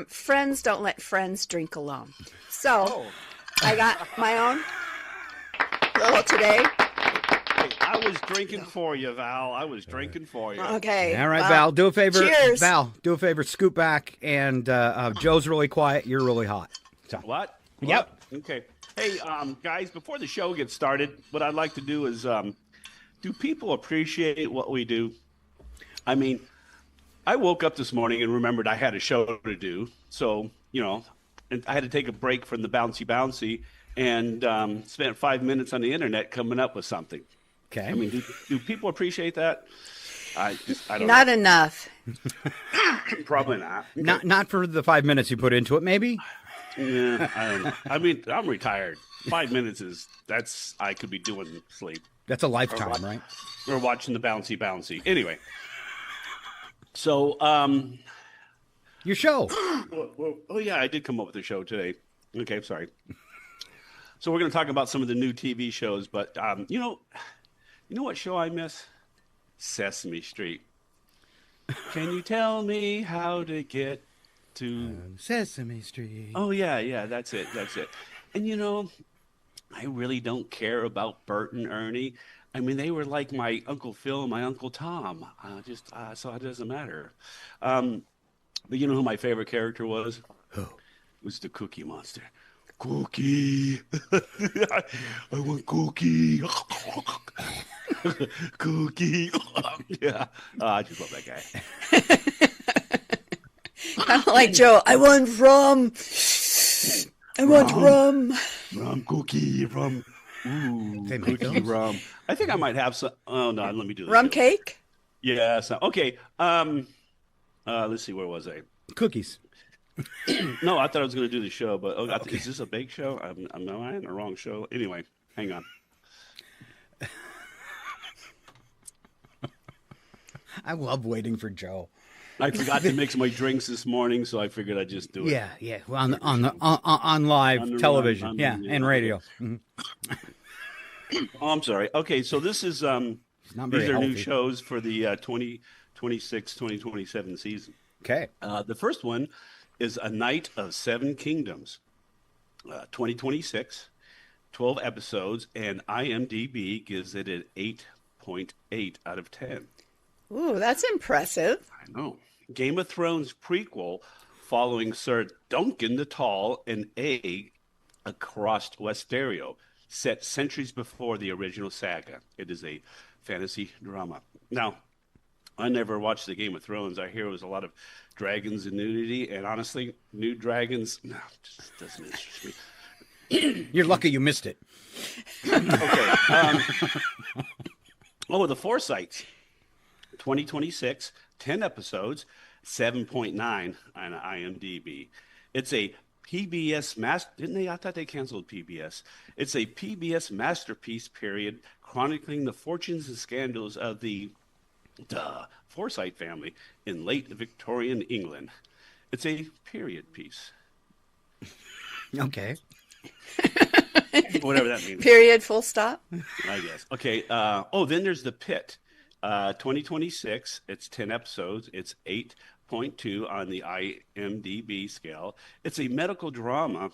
friends don't let friends drink alone. So I got my own little today. Hey, I was drinking for you, Val. I was drinking for you. Okay. All right, Val, do a favor. Cheers. Val, do a favor. Scoot back. And Joe's really quiet. You're really hot. So. What? Yep. Okay. Hey, guys, before the show gets started, what I'd like to do is, do people appreciate what we do? I mean, I woke up this morning and remembered I had a show to do. So, and I had to take a break from the bouncy and spent 5 minutes on the internet coming up with something. Okay. I mean, do people appreciate that? I don't Not know. enough. Probably not. Okay. Not for the 5 minutes you put into it, maybe? Yeah, I don't know. I mean, I'm retired. 5 minutes I could be doing sleep. That's a lifetime, right? Or watching the bouncy. Anyway. So, your show. Oh, yeah, I did come up with a show today. Okay, sorry. So we're going to talk about some of the new TV shows, but you know what show I miss? Sesame Street. Can you tell me how to get to Sesame Street? Oh yeah, that's it. And I really don't care about Bert and Ernie. I mean, they were like my Uncle Phil and my Uncle Tom. So it doesn't matter. But you know who my favorite character was? Who? It was the Cookie Monster. Cookie. I want Cookie. Cookie. Yeah. I just love that guy. Kind of like Joe. I want rum. I want rum. Rum cookie. Rum. Ooh, They make cookie those? rum. I think I might have some. Oh, no. Let me do this. Rum cake? Yeah. Okay. Let's see. Where was I? Cookies. No, I thought I was going to do the show, but is this a bake show? I'm in the wrong show. Anyway, hang on. I love waiting for Joe. I forgot to mix my drinks this morning, so I figured I'd just do it. Yeah. Well, on live On the television, run, and radio. Mhm. Oh, I'm sorry. Okay, so this is not very these are new healthy. shows for the 2026-2027 season. Okay. The first one is A Night of Seven Kingdoms, 2026, 12 episodes, and IMDb gives it an 8.8 out of 10. Ooh, that's impressive. I know. Game of Thrones prequel following Sir Duncan the Tall and Egg across Westerio, set centuries before the original saga. It is a fantasy drama. Now, I never watched the Game of Thrones. I hear it was a lot of dragons and nudity, and honestly, nude dragons, no, just doesn't interest me. You're lucky you missed it. Okay. The Foresights, 2026, 10 episodes, 7.9 on IMDb. It's a PBS didn't they? I thought they canceled PBS. It's a PBS masterpiece period chronicling the fortunes and scandals of the Forsyte family in late Victorian England. It's a period piece. Okay. Whatever that means. Period, full stop. I guess. Okay. Then there's The Pit, 2026. It's 10 episodes. It's 8.2 on the IMDb scale. It's a medical drama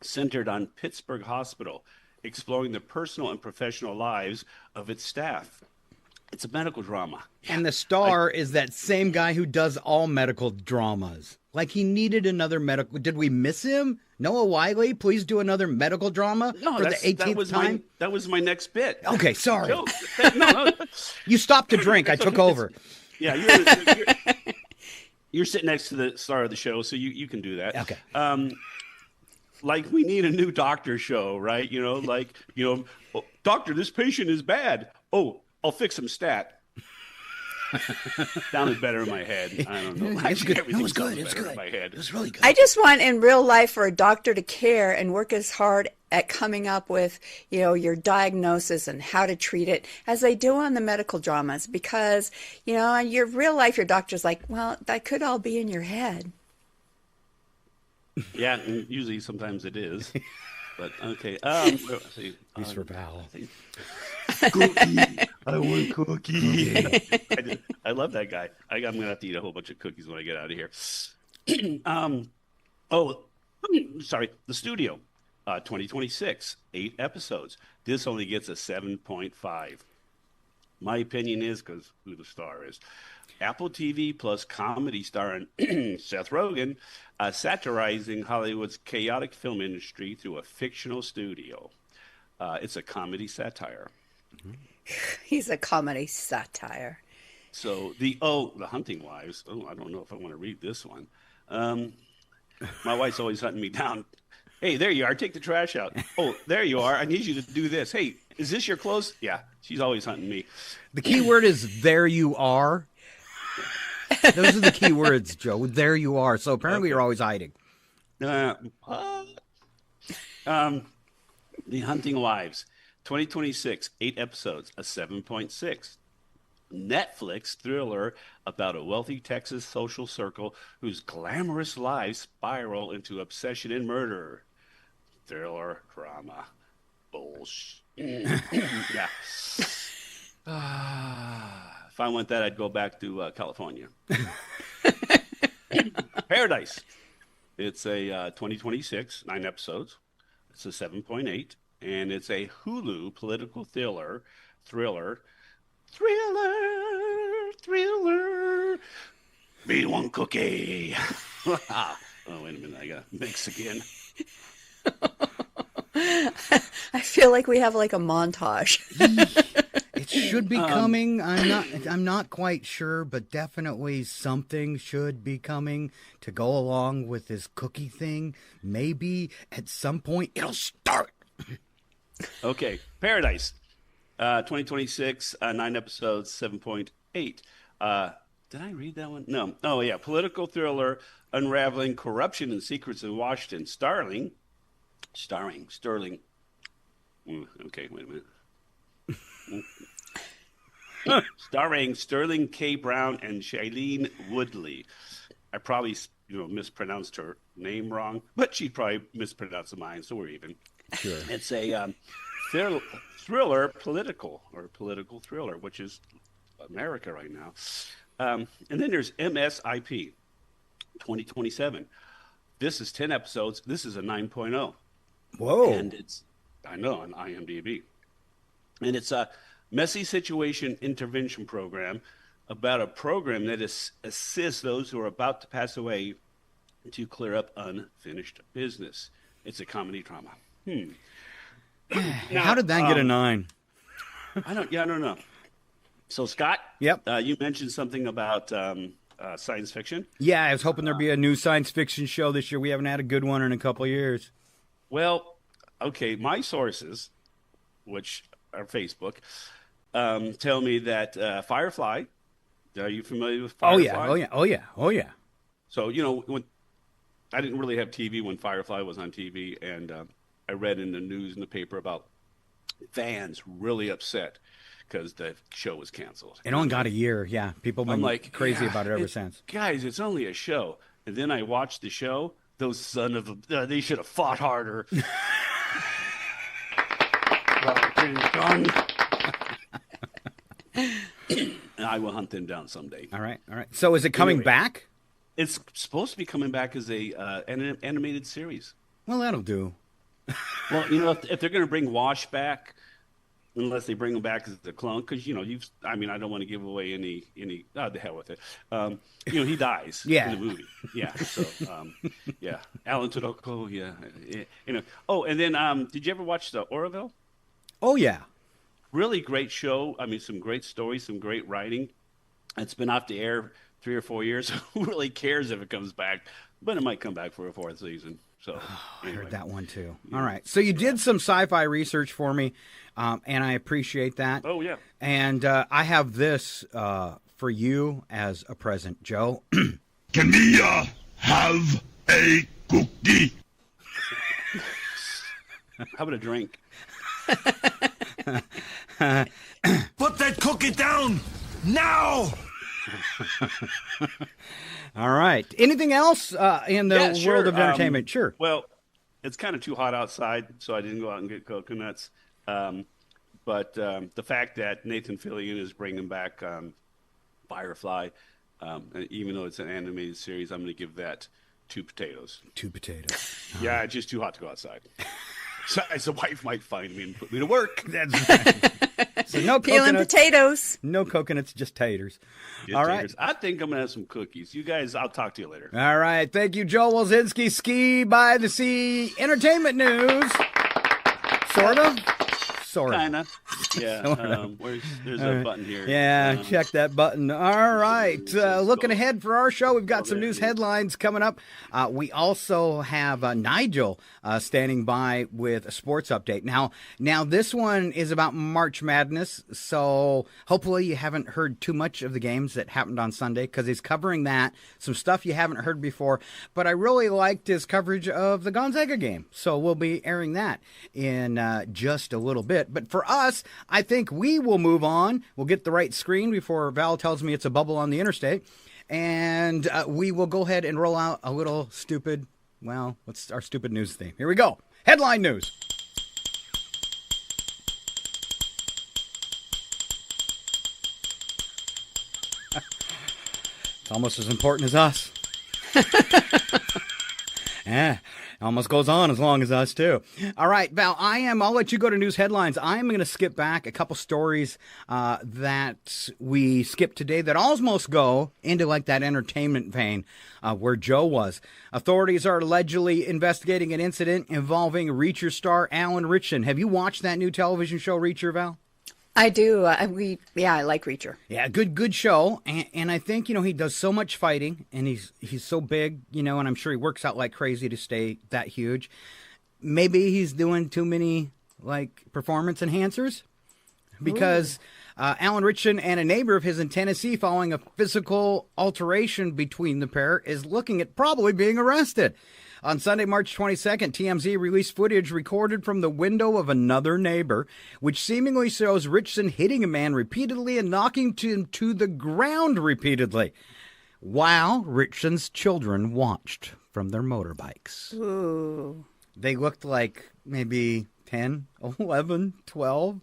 centered on Pittsburgh Hospital, exploring the personal and professional lives of its staff. It's a medical drama. And the star is that same guy who does all medical dramas. Like he needed another medical. Did we miss him? Noah Wiley, please do another medical drama for the 18th time. That was my next bit. Okay, sorry. No. You stopped to drink. I took over. Yeah, you're sitting next to the star of the show, so you can do that. Okay. Like we need a new doctor show, right? Doctor, this patient is bad. Oh, I'll fix him stat. Sounded better in my head. I don't know. It was good. In my head. It was really good. I just want in real life for a doctor to care and work as hard at coming up with, your diagnosis and how to treat it as they do on the medical dramas. Because, in your real life, your doctor's like, well, that could all be in your head. Yeah, and usually sometimes it is. But okay. Let's see. He's for Val. Cookie. I want cookie. I love that guy. I'm going to have to eat a whole bunch of cookies when I get out of here. Sorry. The Studio, 2026, 8 episodes. This only gets a 7.5. My opinion is, because who the star is, Apple TV plus comedy starring Seth Rogen, satirizing Hollywood's chaotic film industry through a fictional studio. It's a comedy satire. He's a comedy satire. So the Hunting Wives. Oh, I don't know if I want to read this one. My wife's always hunting me down. Hey, there you are. Take the trash out. Oh, there you are. I need you to do this. Hey, is this your clothes? Yeah, she's always hunting me. The key word is "there you are." Those are the key words, Joe. There you are. So apparently you're always hiding. The Hunting Wives, 2026, 8 episodes, a 7.6. Netflix thriller about a wealthy Texas social circle whose glamorous lives spiral into obsession and murder. Thriller drama. Bullshit. Yeah. If I want that, I'd go back to California. Paradise. It's a 2026, 9 episodes. It's a 7.8. And it's a Hulu political thriller thriller. Me one cookie. Oh, wait a minute. I got to mix again. I feel like we have like a montage. It should be coming. I'm not quite sure, but definitely something should be coming to go along with this cookie thing. Maybe at some point it'll start. Okay, Paradise, 2026, 9 episodes, 7.8. Did I read that one? No. Oh yeah, political thriller unraveling corruption and secrets in Washington. Starring Sterling. Okay, wait a minute. Starring Sterling K. Brown and Shailene Woodley. I probably mispronounced her name wrong, but she probably mispronounced mine, so we're even. Sure. It's a thriller, political thriller, which is America right now. And then there's MSIP 2027. This is 10 episodes. This is a 9.0. Whoa. And I know, on IMDb. And it's a messy situation intervention program about a program that assists those who are about to pass away to clear up unfinished business. It's a comedy drama. How did that get a 9? I don't know. So, Scott, Yep. You mentioned something about science fiction. Yeah, I was hoping there'd be a new science fiction show this year. We haven't had a good one in a couple of years. Well, okay, my sources, which are Facebook, tell me that Firefly. Are you familiar with Firefly? Oh yeah. So when I didn't really have TV when Firefly was on TV, and I read in the news in the paper about fans really upset because the show was canceled. It only got a year. Yeah, people have been crazy about it ever since. Guys, it's only a show. And then I watched the show. Those they should have fought harder. And I will hunt them down someday. All right. So is it coming back? It's supposed to be coming back as an animated series. Well, that'll do. Well, if they're going to bring Wash back, unless they bring him back as a clone, because I don't want to give away any. The hell with it. He dies in the movie. Yeah. So, yeah. Alan Tudyk. Yeah. Oh, and then did you ever watch the Orville? Oh yeah. Really great show. I mean, some great stories, some great writing. It's been off the air 3 or 4 years. Who really cares if it comes back? But it might come back for a 4th season. So I heard that one too. Yeah. All right. So you did some sci-fi research for me, and I appreciate that. Oh, yeah. And I have this for you as a present, Joe. Can we have a cookie? How about a drink? Put that cookie down now! All right. Anything else in the world of entertainment? Sure. Well, it's kind of too hot outside, so I didn't go out and get coconuts. But the fact that Nathan Fillion is bringing back Firefly, even though it's an animated series, I'm going to give that 2 potatoes. 2 potatoes. Yeah, it's just too hot to go outside. So the wife might find me and put me to work. That's right. So no peeling coconuts, potatoes. No coconuts, just taters. All right. I think I'm going to have some cookies. You guys, I'll talk to you later. All right. Thank you, Joel Wilzinski. Ski by the Sea entertainment news. Sort of. Kind of. Yeah. There's a button here. Yeah, check that button. All right. Looking ahead for our show, we've got some news headlines coming up. We also have Nigel standing by with a sports update. Now this one is about March Madness, so hopefully you haven't heard too much of the games that happened on Sunday because he's covering that, some stuff you haven't heard before. But I really liked his coverage of the Gonzaga game, so we'll be airing that in just a little bit. But for us, I think we will move on. We'll get the right screen before Val tells me it's a bubble on the interstate. And we will go ahead and roll out a little stupid, what's our stupid news theme? Here we go. Headline news. It's almost as important as us. Yeah. Almost goes on as long as us, too. All right, Val, I'll let you go to news headlines. I am going to skip back a couple stories that we skipped today that almost go into like that entertainment vein where Joe was. Authorities are allegedly investigating an incident involving Reacher star Alan Ritchson. Have you watched that new television show, Reacher, Val? I do. I like Reacher. Yeah, good show. And I think, he does so much fighting, and he's so big, and I'm sure he works out like crazy to stay that huge. Maybe he's doing too many, performance enhancers. Because Alan Ritchson and a neighbor of his in Tennessee, following a physical alteration between the pair, is looking at probably being arrested. On Sunday, March 22nd, TMZ released footage recorded from the window of another neighbor, which seemingly shows Richardson hitting a man repeatedly and knocking him to the ground repeatedly, while Richardson's children watched from their motorbikes. Ooh. They looked like maybe 10, 11, 12,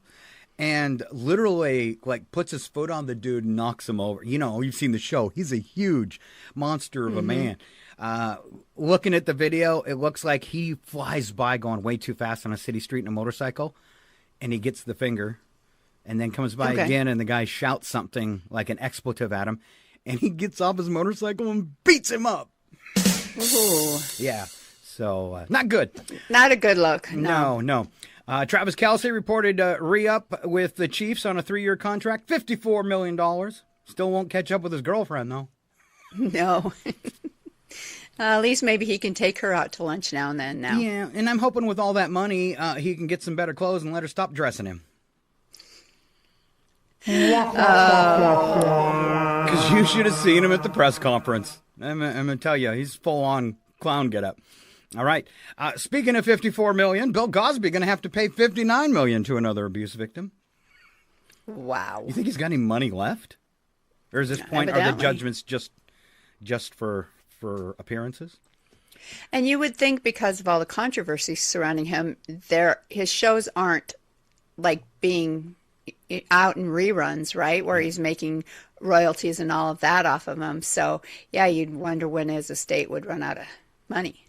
and literally puts his foot on the dude and knocks him over. You've seen the show. He's a huge monster of a man. Looking at the video, it looks like he flies by going way too fast on a city street in a motorcycle, and he gets the finger, and then comes by again, and the guy shouts something like an expletive at him, and he gets off his motorcycle and beats him up. Ooh. Yeah, so not good. Not a good look. No. Travis Kelce reported re-up with the Chiefs on a 3-year contract, $54 million. Still won't catch up with his girlfriend, though. No. At least maybe he can take her out to lunch now and then. Now. Yeah, and I'm hoping with all that money, he can get some better clothes and let her stop dressing him. Because you should have seen him at the press conference. I'm going to tell you, he's full-on clown getup. All right. Speaking of $54 million, Bill Cosby going to have to pay $59 million to another abuse victim. Wow. You think he's got any money left? Or is this point, are the judgments just for appearances? And you would think because of all the controversy surrounding him, his shows aren't being out in reruns, right? Where he's making royalties and all of that off of them. So, yeah, you'd wonder when his estate would run out of money.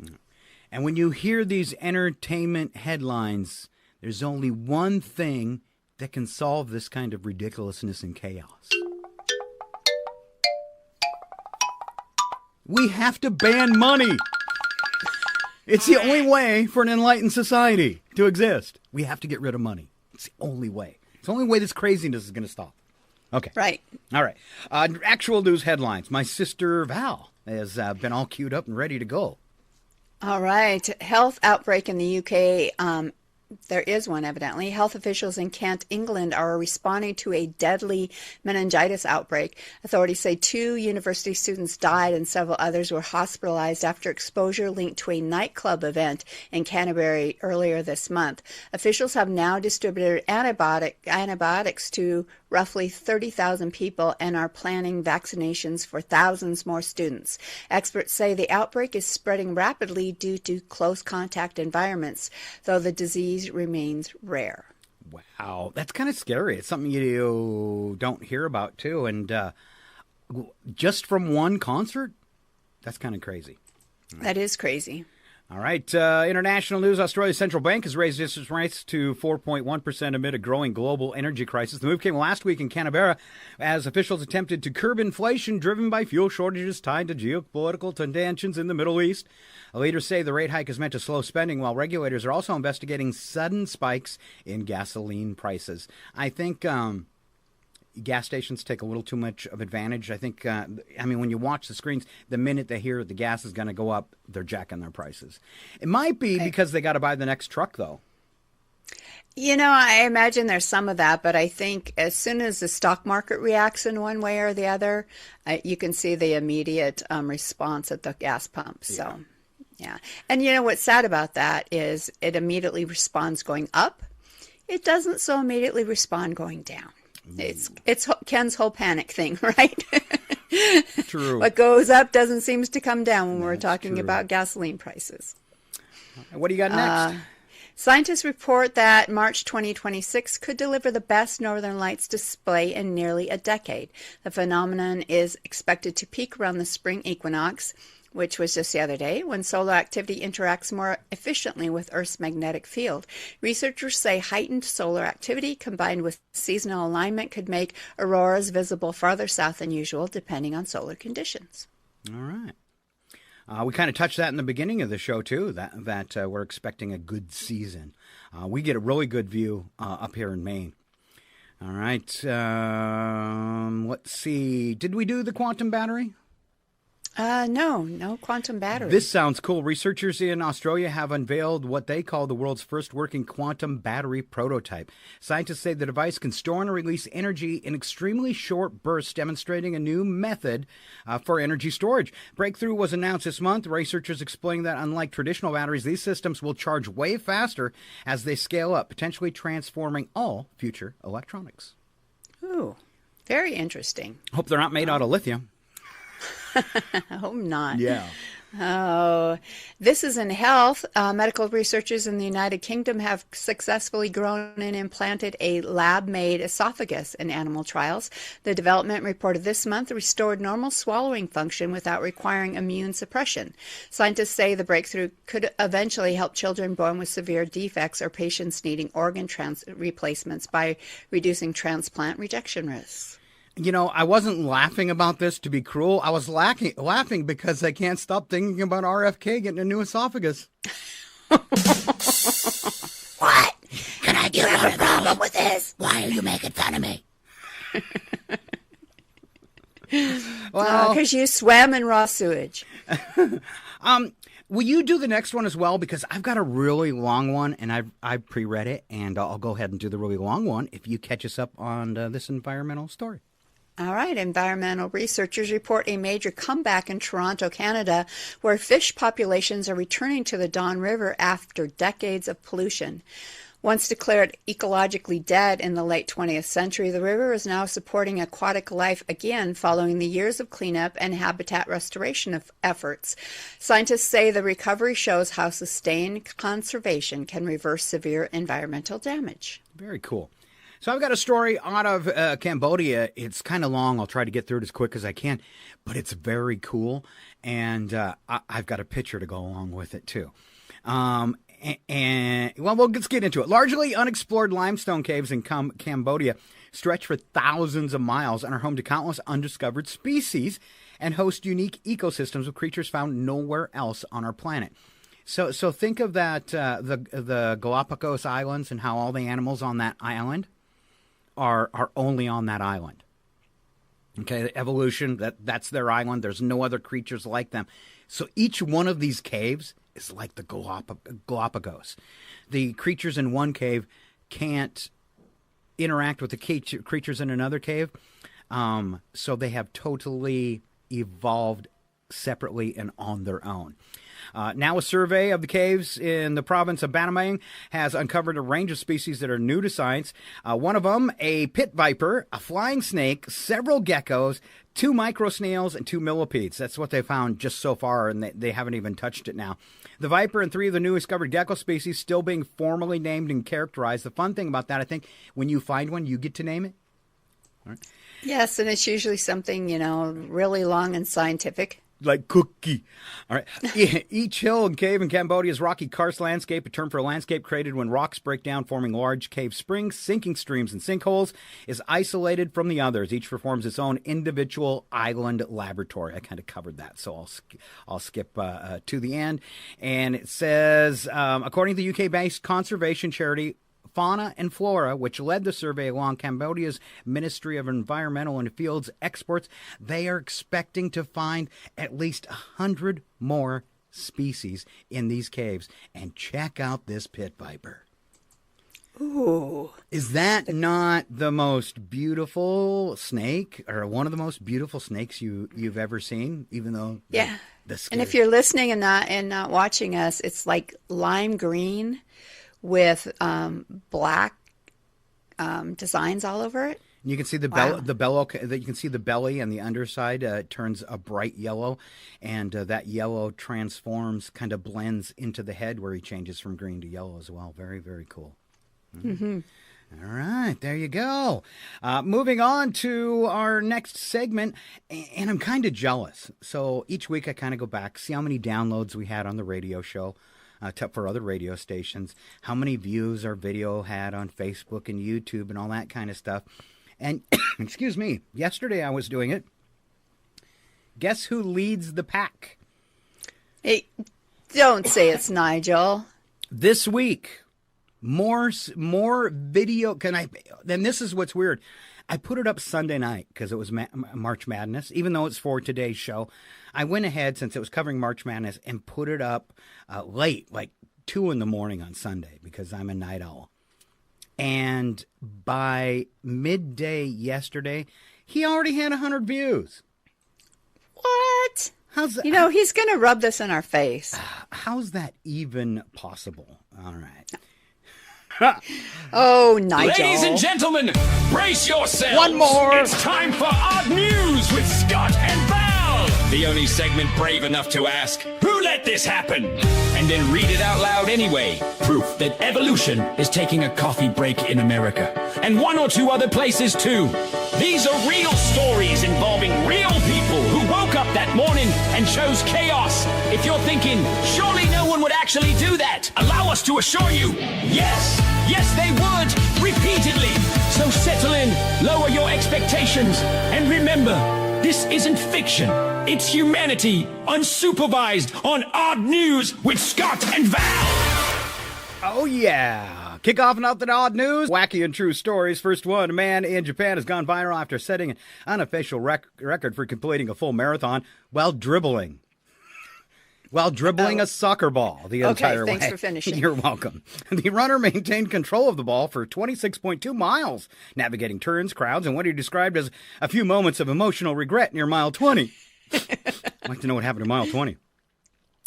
And when you hear these entertainment headlines, there's only one thing that can solve this kind of ridiculousness and chaos. We have to ban money. It's the only way for an enlightened society to exist. We have to get rid of money. It's the only way. It's the only way this craziness is going to stop. Okay. Right. All right. Actual news headlines. My sister Val has been all queued up and ready to go. All right. Health outbreak in the UK. There is one, evidently. Health officials in Kent, England, are responding to a deadly meningitis outbreak. Authorities say 2 university students died and several others were hospitalized after exposure linked to a nightclub event in Canterbury earlier this month. Officials have now distributed antibiotics to roughly 30,000 people and are planning vaccinations for thousands more students. Experts say the outbreak is spreading rapidly due to close contact environments, though the disease remains rare. Wow, that's kind of scary. It's something you don't hear about, too. And just from one concert, that's kind of crazy. That is crazy. All right. International news. Australia's central bank has raised interest rates to 4.1% amid a growing global energy crisis. The move came last week in Canberra as officials attempted to curb inflation driven by fuel shortages tied to geopolitical tensions in the Middle East. Leaders say the rate hike is meant to slow spending, while regulators are also investigating sudden spikes in gasoline prices. I think gas stations take a little too much of advantage. I think, when you watch the screens, the minute they hear the gas is going to go up, they're jacking their prices. It might be because they got to buy the next truck, though. I imagine there's some of that, but I think as soon as the stock market reacts in one way or the other, you can see the immediate response at the gas pump. So, yeah. And what's sad about that is it immediately responds going up. It doesn't so immediately respond going down. It's Ken's whole panic thing, right? True. What goes up doesn't seem to come down when we're talking about gasoline prices. What do you got next? Scientists report that March 2026 could deliver the best northern lights display in nearly a decade. The phenomenon is expected to peak around the spring equinox, which was just the other day, when solar activity interacts more efficiently with Earth's magnetic field. Researchers say heightened solar activity combined with seasonal alignment could make auroras visible farther south than usual, depending on solar conditions. All right. We kind of touched that in the beginning of the show, too, that we're expecting a good season. We get a really good view up here in Maine. All right. Let's see. Did we do the quantum battery? No quantum battery. This sounds cool. Researchers in Australia have unveiled what they call the world's first working quantum battery prototype. Scientists say the device can store and release energy in extremely short bursts, demonstrating a new method for energy storage. Breakthrough was announced this month. Researchers explain that unlike traditional batteries, these systems will charge way faster as they scale up, potentially transforming all future electronics. Ooh, very interesting. Hope they're not made out of lithium. I hope not. Yeah. Oh, this is in health. Medical researchers in the United Kingdom have successfully grown and implanted a lab-made esophagus in animal trials. The development reported this month restored normal swallowing function without requiring immune suppression. Scientists say the breakthrough could eventually help children born with severe defects or patients needing organ replacements by reducing transplant rejection risks. You know, I wasn't laughing about this to be cruel. I was laughing because I can't stop thinking about RFK getting a new esophagus. What? Can I get a problem with this? Why are you making fun of me? Well, because you swam in raw sewage. Will you do the next one as well? Because I've got a really long one, and I've pre-read it, and I'll go ahead and do the really long one if you catch us up on this environmental story. All right. Environmental researchers report a major comeback in Toronto, Canada, where fish populations are returning to the Don River after decades of pollution. Once declared ecologically dead in the late 20th century, the river is now supporting aquatic life again following the years of cleanup and habitat restoration efforts. Scientists say the recovery shows how sustained conservation can reverse severe environmental damage. Very cool. So I've got a story out of Cambodia. It's kind of long. I'll try to get through it as quick as I can, but it's very cool, and I've got a picture to go along with it, too. Well, let's get into it. Largely unexplored limestone caves in Cambodia stretch for thousands of miles and are home to countless undiscovered species and host unique ecosystems of creatures found nowhere else on our planet. So think of that, the Galapagos Islands and how all the animals on that island are only on that island. Okay, the evolution, that's their island. There's no other creatures like them. So each one of these caves is like the Galapagos. The creatures in one cave can't interact with the creatures in another cave. So they have totally evolved separately and on their own. Now a survey of the caves in the province of Banamang has uncovered a range of species that are new to science. One of them, a pit viper, a flying snake, several geckos, 2 micro snails, and 2 millipedes. That's what they found just so far, and they haven't even touched it now. The viper and 3 of the newly discovered gecko species still being formally named and characterized. The fun thing about that, I think, when you find one, you get to name it. All right. Yes, and it's usually something, really long and scientific. Like cookie. All right. Each hill and cave in Cambodia's rocky karst landscape, a term for a landscape created when rocks break down, forming large cave springs, sinking streams, and sinkholes, is isolated from the others. Each performs its own individual island laboratory. I kind of covered that, so I'll skip to the end. And it says, according to the UK-based conservation charity Fauna and Flora, which led the survey along Cambodia's Ministry of Environmental and Fields Exports, they are expecting to find at least 100 more species in these caves. And check out this pit viper. Ooh. Is that not the most beautiful snake, or one of the most beautiful snakes you've ever seen, even though yeah. And if you're listening and not watching us, it's like lime green with black designs all over it. You can see you can see the belly and the underside turns a bright yellow, and that yellow transforms, kind of blends into the head where he changes from green to yellow as well. Very, very cool. Mm-hmm. All right, there you go. Moving on to our next segment, and I'm kind of jealous. So each week I kind of go back, see how many downloads we had on the radio show for other radio stations, how many views our video had on Facebook and YouTube and all that kind of stuff. And, excuse me, yesterday I was doing it. Guess who leads the pack? Hey, don't say it's Nigel. This week. More video. Then this is what's weird. I put it up Sunday night because it was March Madness, even though it's for today's show. I went ahead, since it was covering March Madness, and put it up late, like 2 a.m. on Sunday, because I'm a night owl. And by midday yesterday, he already had 100 views. What? How's that? He's going to rub this in our face. How's that even possible? All right. Oh, Nigel. Ladies and gentlemen, brace yourselves. One more. It's time for Odd News with Scott and Val. The only segment brave enough to ask, who let this happen? And then read it out loud anyway. Proof that evolution is taking a coffee break in America. And 1 or 2 other places too. These are real stories involving real people who woke up that morning and chose chaos. If you're thinking, surely no one would actually do that, allow us to assure you, yes, they would, repeatedly. So settle in, lower your expectations, and remember, this isn't fiction. It's humanity, unsupervised, on Odd News with Scott and Val. Oh, yeah. Kick off and out the Odd News. Wacky and true stories. First one, a man in Japan has gone viral after setting an unofficial record for completing a full marathon while dribbling. While dribbling a soccer ball the entire way. Okay, thanks for finishing. You're welcome. The runner maintained control of the ball for 26.2 miles, navigating turns, crowds, and what he described as a few moments of emotional regret near mile 20. I'd like to know what happened to mile 20.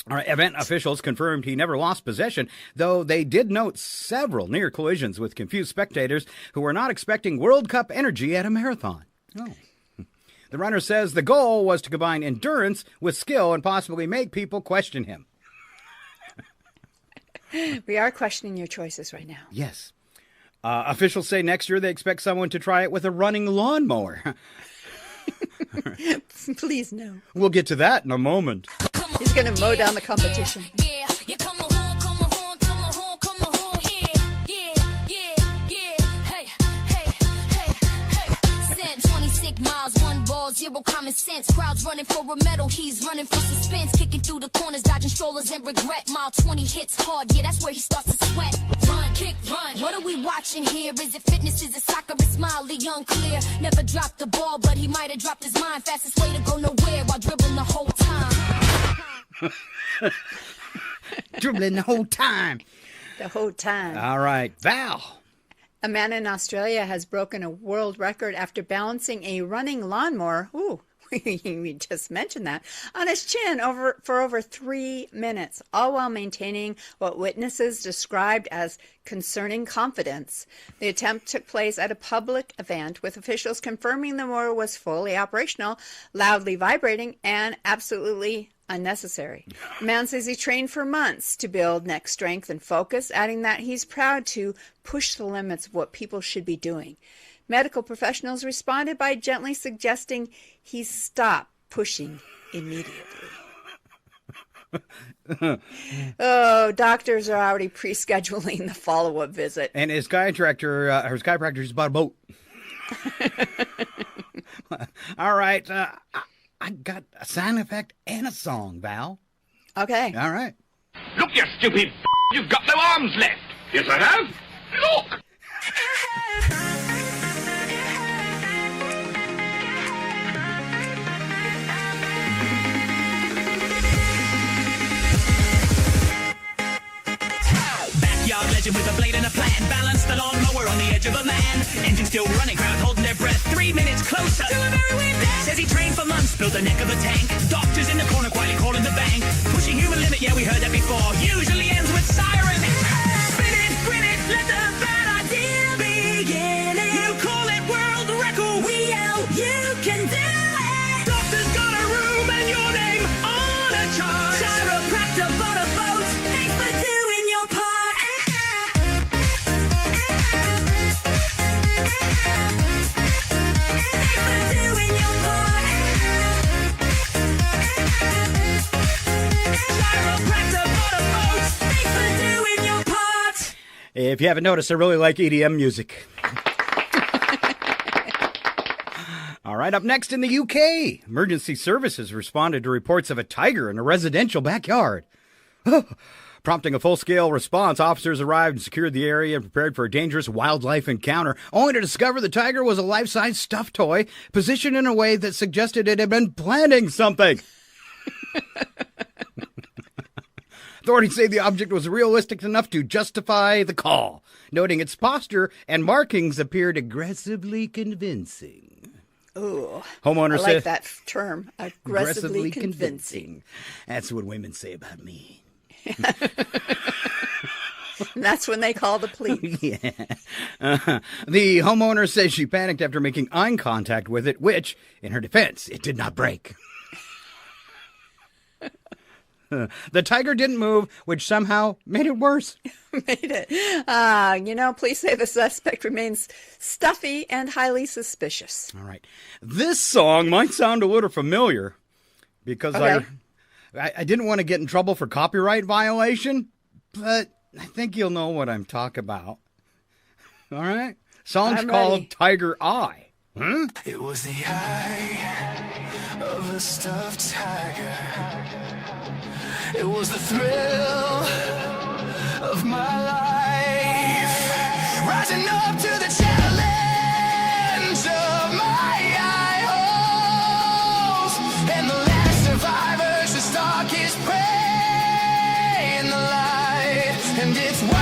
All right, event officials confirmed he never lost possession, though they did note several near collisions with confused spectators who were not expecting World Cup energy at a marathon. Oh. The runner says the goal was to combine endurance with skill and possibly make people question him. We are questioning your choices right now. Yes. Officials say next year they expect someone to try it with a running lawnmower. Please, no. We'll get to that in a moment. He's going to mow down the competition. Zero common sense, crowds running for a medal, he's running for suspense, kicking through the corners, dodging strollers and regret. Mile 20 hits hard, yeah, that's where he starts to sweat. Run, kick, run. What are we watching here? Is it fitness? Is it soccer? It's mildly unclear. Never dropped the ball, but he might have dropped his mind. Fastest way to go nowhere while dribbling the whole time. Dribbling the whole time. The whole time. All right, Val. A man in Australia has broken a world record after balancing a running lawnmower. Ooh, we just mentioned that, on his chin for over 3 minutes, all while maintaining what witnesses described as concerning confidence. The attempt took place at a public event, with officials confirming the mower was fully operational, loudly vibrating, and absolutely unnecessary. The man says he trained for months to build neck strength and focus, adding that he's proud to push the limits of what people should be doing. Medical professionals responded by gently suggesting he stop pushing immediately. Oh, doctors are already pre-scheduling the follow-up visit. And his chiropractor is about a boat. All right. I got a sound effect and a song, Val. Okay. All right. Look, you stupid you've got no arms left. Yes, I have. Look! Backyard legend with a blade and a plan. Balance the lawnmower on the edge of a man. Engine still running, crowd holding their breath. 3 minutes closer to a very weird death. Says he trained for months, built the neck of a tank. Doctors in the corner quietly calling the bank. Pushing human limit, yeah, we heard that before. Usually ends with siren. Spin it, grin it, let the bad idea begin. You call it world record, we yell, you can do it. Doctor's got a room and your name on a chart. Chiropractor bought a boat, thanks for doing your part. If you haven't noticed, I really like EDM music. All right, up next in the UK, emergency services responded to reports of a tiger in a residential backyard. Prompting a full-scale response, officers arrived and secured the area and prepared for a dangerous wildlife encounter, only to discover the tiger was a life-size stuffed toy positioned in a way that suggested it had been planning something. Authorities say the object was realistic enough to justify the call, noting its posture and markings appeared aggressively convincing. Ooh, Homeowner I said, like that term, aggressively convincing. That's what women say about me. And that's when they call the police. Yeah. The homeowner says she panicked after making eye contact with it, which, in her defense, it did not break. The tiger didn't move, which somehow made it worse. Made it. Police say the suspect remains stuffy and highly suspicious. All right. This song might sound a little familiar because I didn't want to get in trouble for copyright violation, but I think you'll know what I'm talking about. All right? Song's called Tiger Eye. Hmm? It was the eye of a stuffed tiger. It was the thrill of my life, rising up to the challenge of my eye holes, and the last survivor should stalk his prey in the light, and it's watching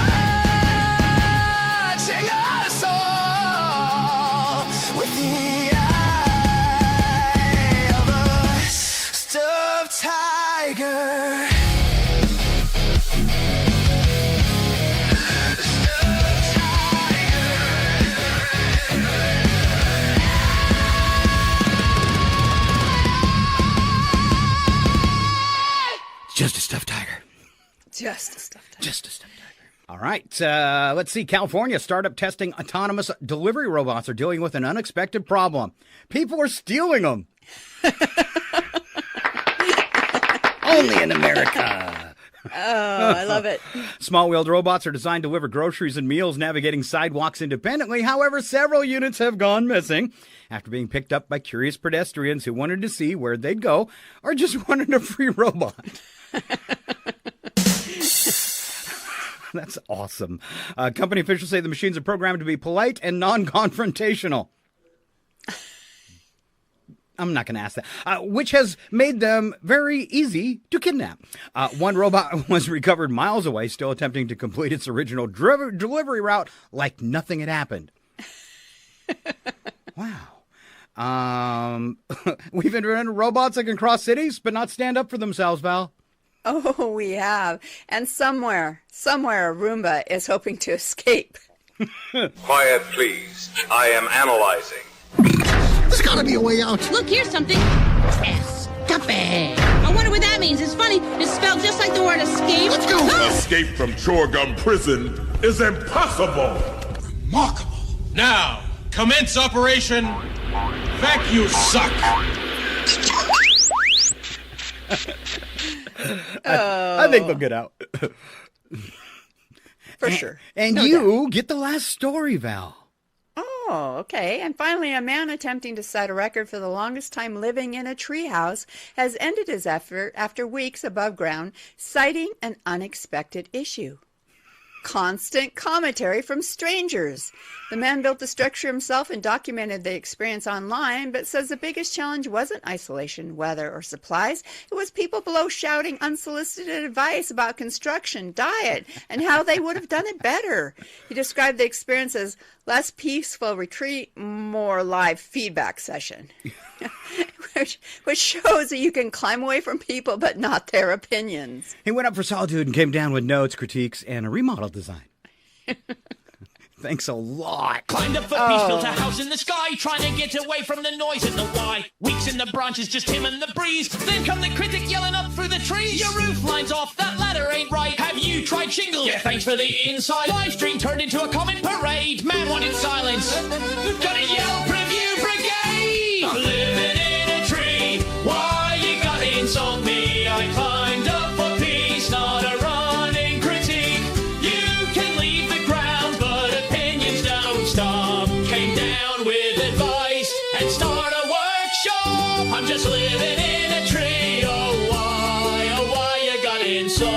us all with the eye of a stuffed tiger. Just a stuffed tiger. Just a stuffed tiger. Just a stuffed tiger. All right. Let's see. California startup testing autonomous delivery robots are dealing with an unexpected problem. People are stealing them. Only in America. Oh, I love it. Small-wheeled robots are designed to deliver groceries and meals, navigating sidewalks independently. However, several units have gone missing after being picked up by curious pedestrians who wanted to see where they'd go or just wanted a free robot. That's awesome. Company officials say the machines are programmed to be polite and non-confrontational. I'm not going to ask that. Which has made them very easy to kidnap. One robot was recovered miles away, still attempting to complete its original delivery route like nothing had happened. Wow. We've invented robots that can cross cities, but not stand up for themselves, Val. Oh, we have. And somewhere, a Roomba is hoping to escape. Quiet, please. I am analyzing. There's gotta be a way out. Look, here's something. Escape. I wonder what that means. It's funny. It's spelled just like the word escape. Let's go. Escape from Chorgum Prison is impossible. Remarkable. Now, commence Operation Thank You Suck. I think they'll get out. For sure. And you get the last story, Val. Oh, okay. And finally, a man attempting to set a record for the longest time living in a treehouse has ended his effort after weeks above ground, citing an unexpected issue. Constant commentary from strangers. The man built the structure himself and documented the experience online, but says the biggest challenge wasn't isolation, weather, or supplies. It was people below shouting unsolicited advice about construction, diet, and how they would have done it better. He described the experience as less peaceful retreat, more live feedback session. which shows that you can climb away from people, but not their opinions. He went up for solitude and came down with notes, critiques, and a remodel design. Thanks a lot. Climbed up a piece, built a house in the sky, trying to get away from the noise and the why. Weeks in the branches, just him and the breeze. Then come the critic yelling up through the trees. Your roof line's off, that ladder ain't right. Have you tried shingles? Yeah, thanks for the inside. Live stream turned into a comment parade. Man wanted silence. Gotta yell, preview brigade. I'm living in a tree. Why you gotta insult me? I climbed up for peace, not a running critique. You can leave the ground. living in a tree. Oh, why you gotta insult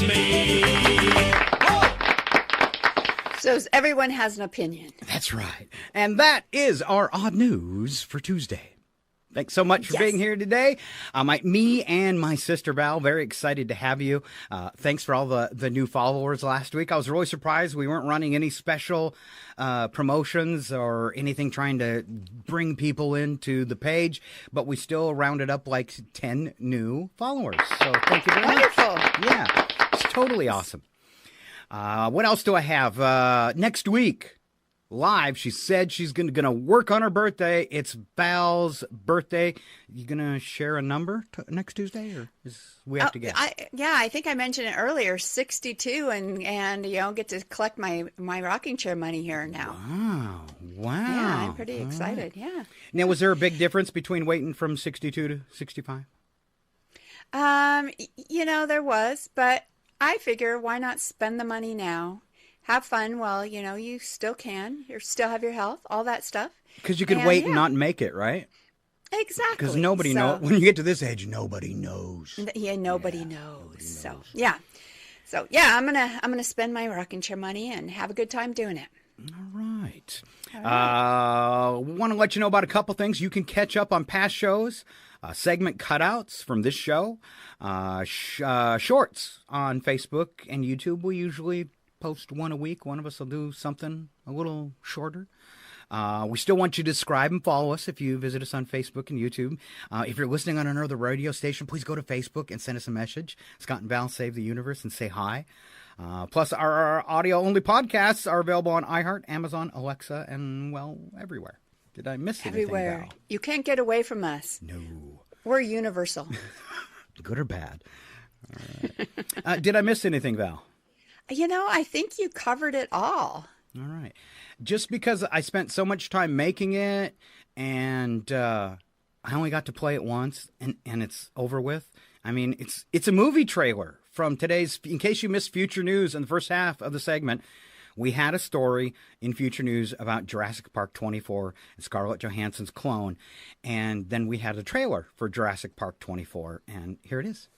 me? So everyone has an opinion. That's right. And that is our odd news for Tuesday. Thanks so much for being here today. Me and my sister Val, very excited to have you. Thanks for all the new followers last week. I was really surprised we weren't running any special promotions or anything trying to bring people into the page, but we still rounded up like 10 new followers. So thank you very much. Wonderful. Yeah, it's totally awesome. What else do I have? Next week. Live, she said she's gonna work on her birthday. It's Val's birthday. You gonna share a number next Tuesday, or we have to guess? I think I mentioned it earlier. 62, and get to collect my rocking chair money here now. Wow! Yeah, I'm pretty excited. Right. Yeah. Now, was there a big difference between waiting from 62 to 65? There was, but I figure why not spend the money now? Have fun while, you still can. You still have your health, all that stuff. Because you could wait and not make it, right? Exactly. Because nobody knows. When you get to this age, nobody knows. Yeah, nobody knows. So, yeah. So, yeah, I'm gonna spend my rocking chair money and have a good time doing it. All right. Want to let you know about a couple things. You can catch up on past shows, segment cutouts from this show, shorts on Facebook and YouTube. We usually post one a week. One of us will do something a little shorter. We still want you to subscribe and follow us if you visit us on Facebook and YouTube. If you're listening on another radio station, please go to Facebook and send us a message. Scott and Val Save the Universe and say hi. Plus, our audio-only podcasts are available on iHeart, Amazon, Alexa, and, everywhere. Did I miss anything, everywhere. Val? You can't get away from us. No. We're universal. Good or bad. All right. Did I miss anything, Val? I think you covered it all. All right. Just because I spent so much time making it and I only got to play it once and it's over with. I mean, it's a movie trailer from today's, in case you missed Future News in the first half of the segment, we had a story in Future News about Jurassic Park 24 and Scarlett Johansson's clone. And then we had a trailer for Jurassic Park 24 and here it is.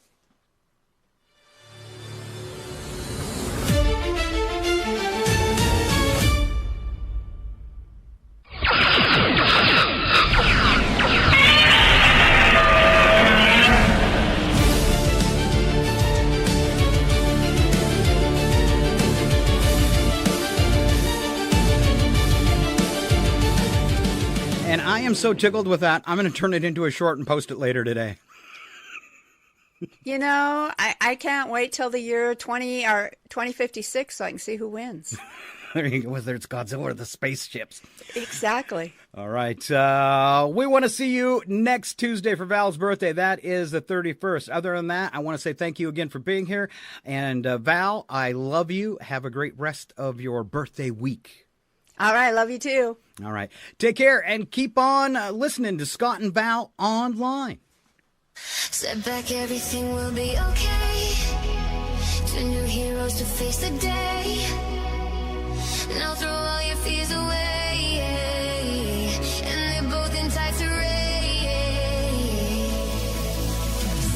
And I am so tickled with that, I'm going to turn it into a short and post it later today. I can't wait till the year 2056 so I can see who wins. There you go, whether it's Godzilla or the spaceships. Exactly. All right. We want to see you next Tuesday for Val's birthday. That is the 31st. Other than that, I want to say thank you again for being here. And Val, I love you. Have a great rest of your birthday week. All right. Love you too. All right. Take care and keep on listening to Scott and Val online. Step back, everything will be okay. Two new heroes to face the day. Now throw all your fears away. And they're both in tights array.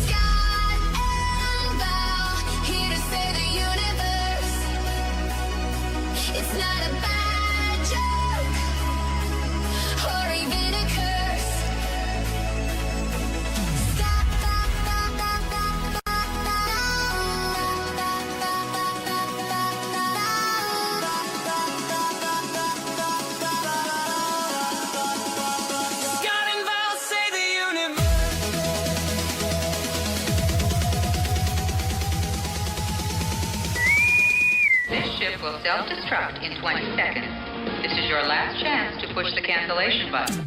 Scott and Val, here to save the universe. It's not a bad joke or even a curse. Will self-destruct in 20 seconds. This is your last chance to push the cancellation button.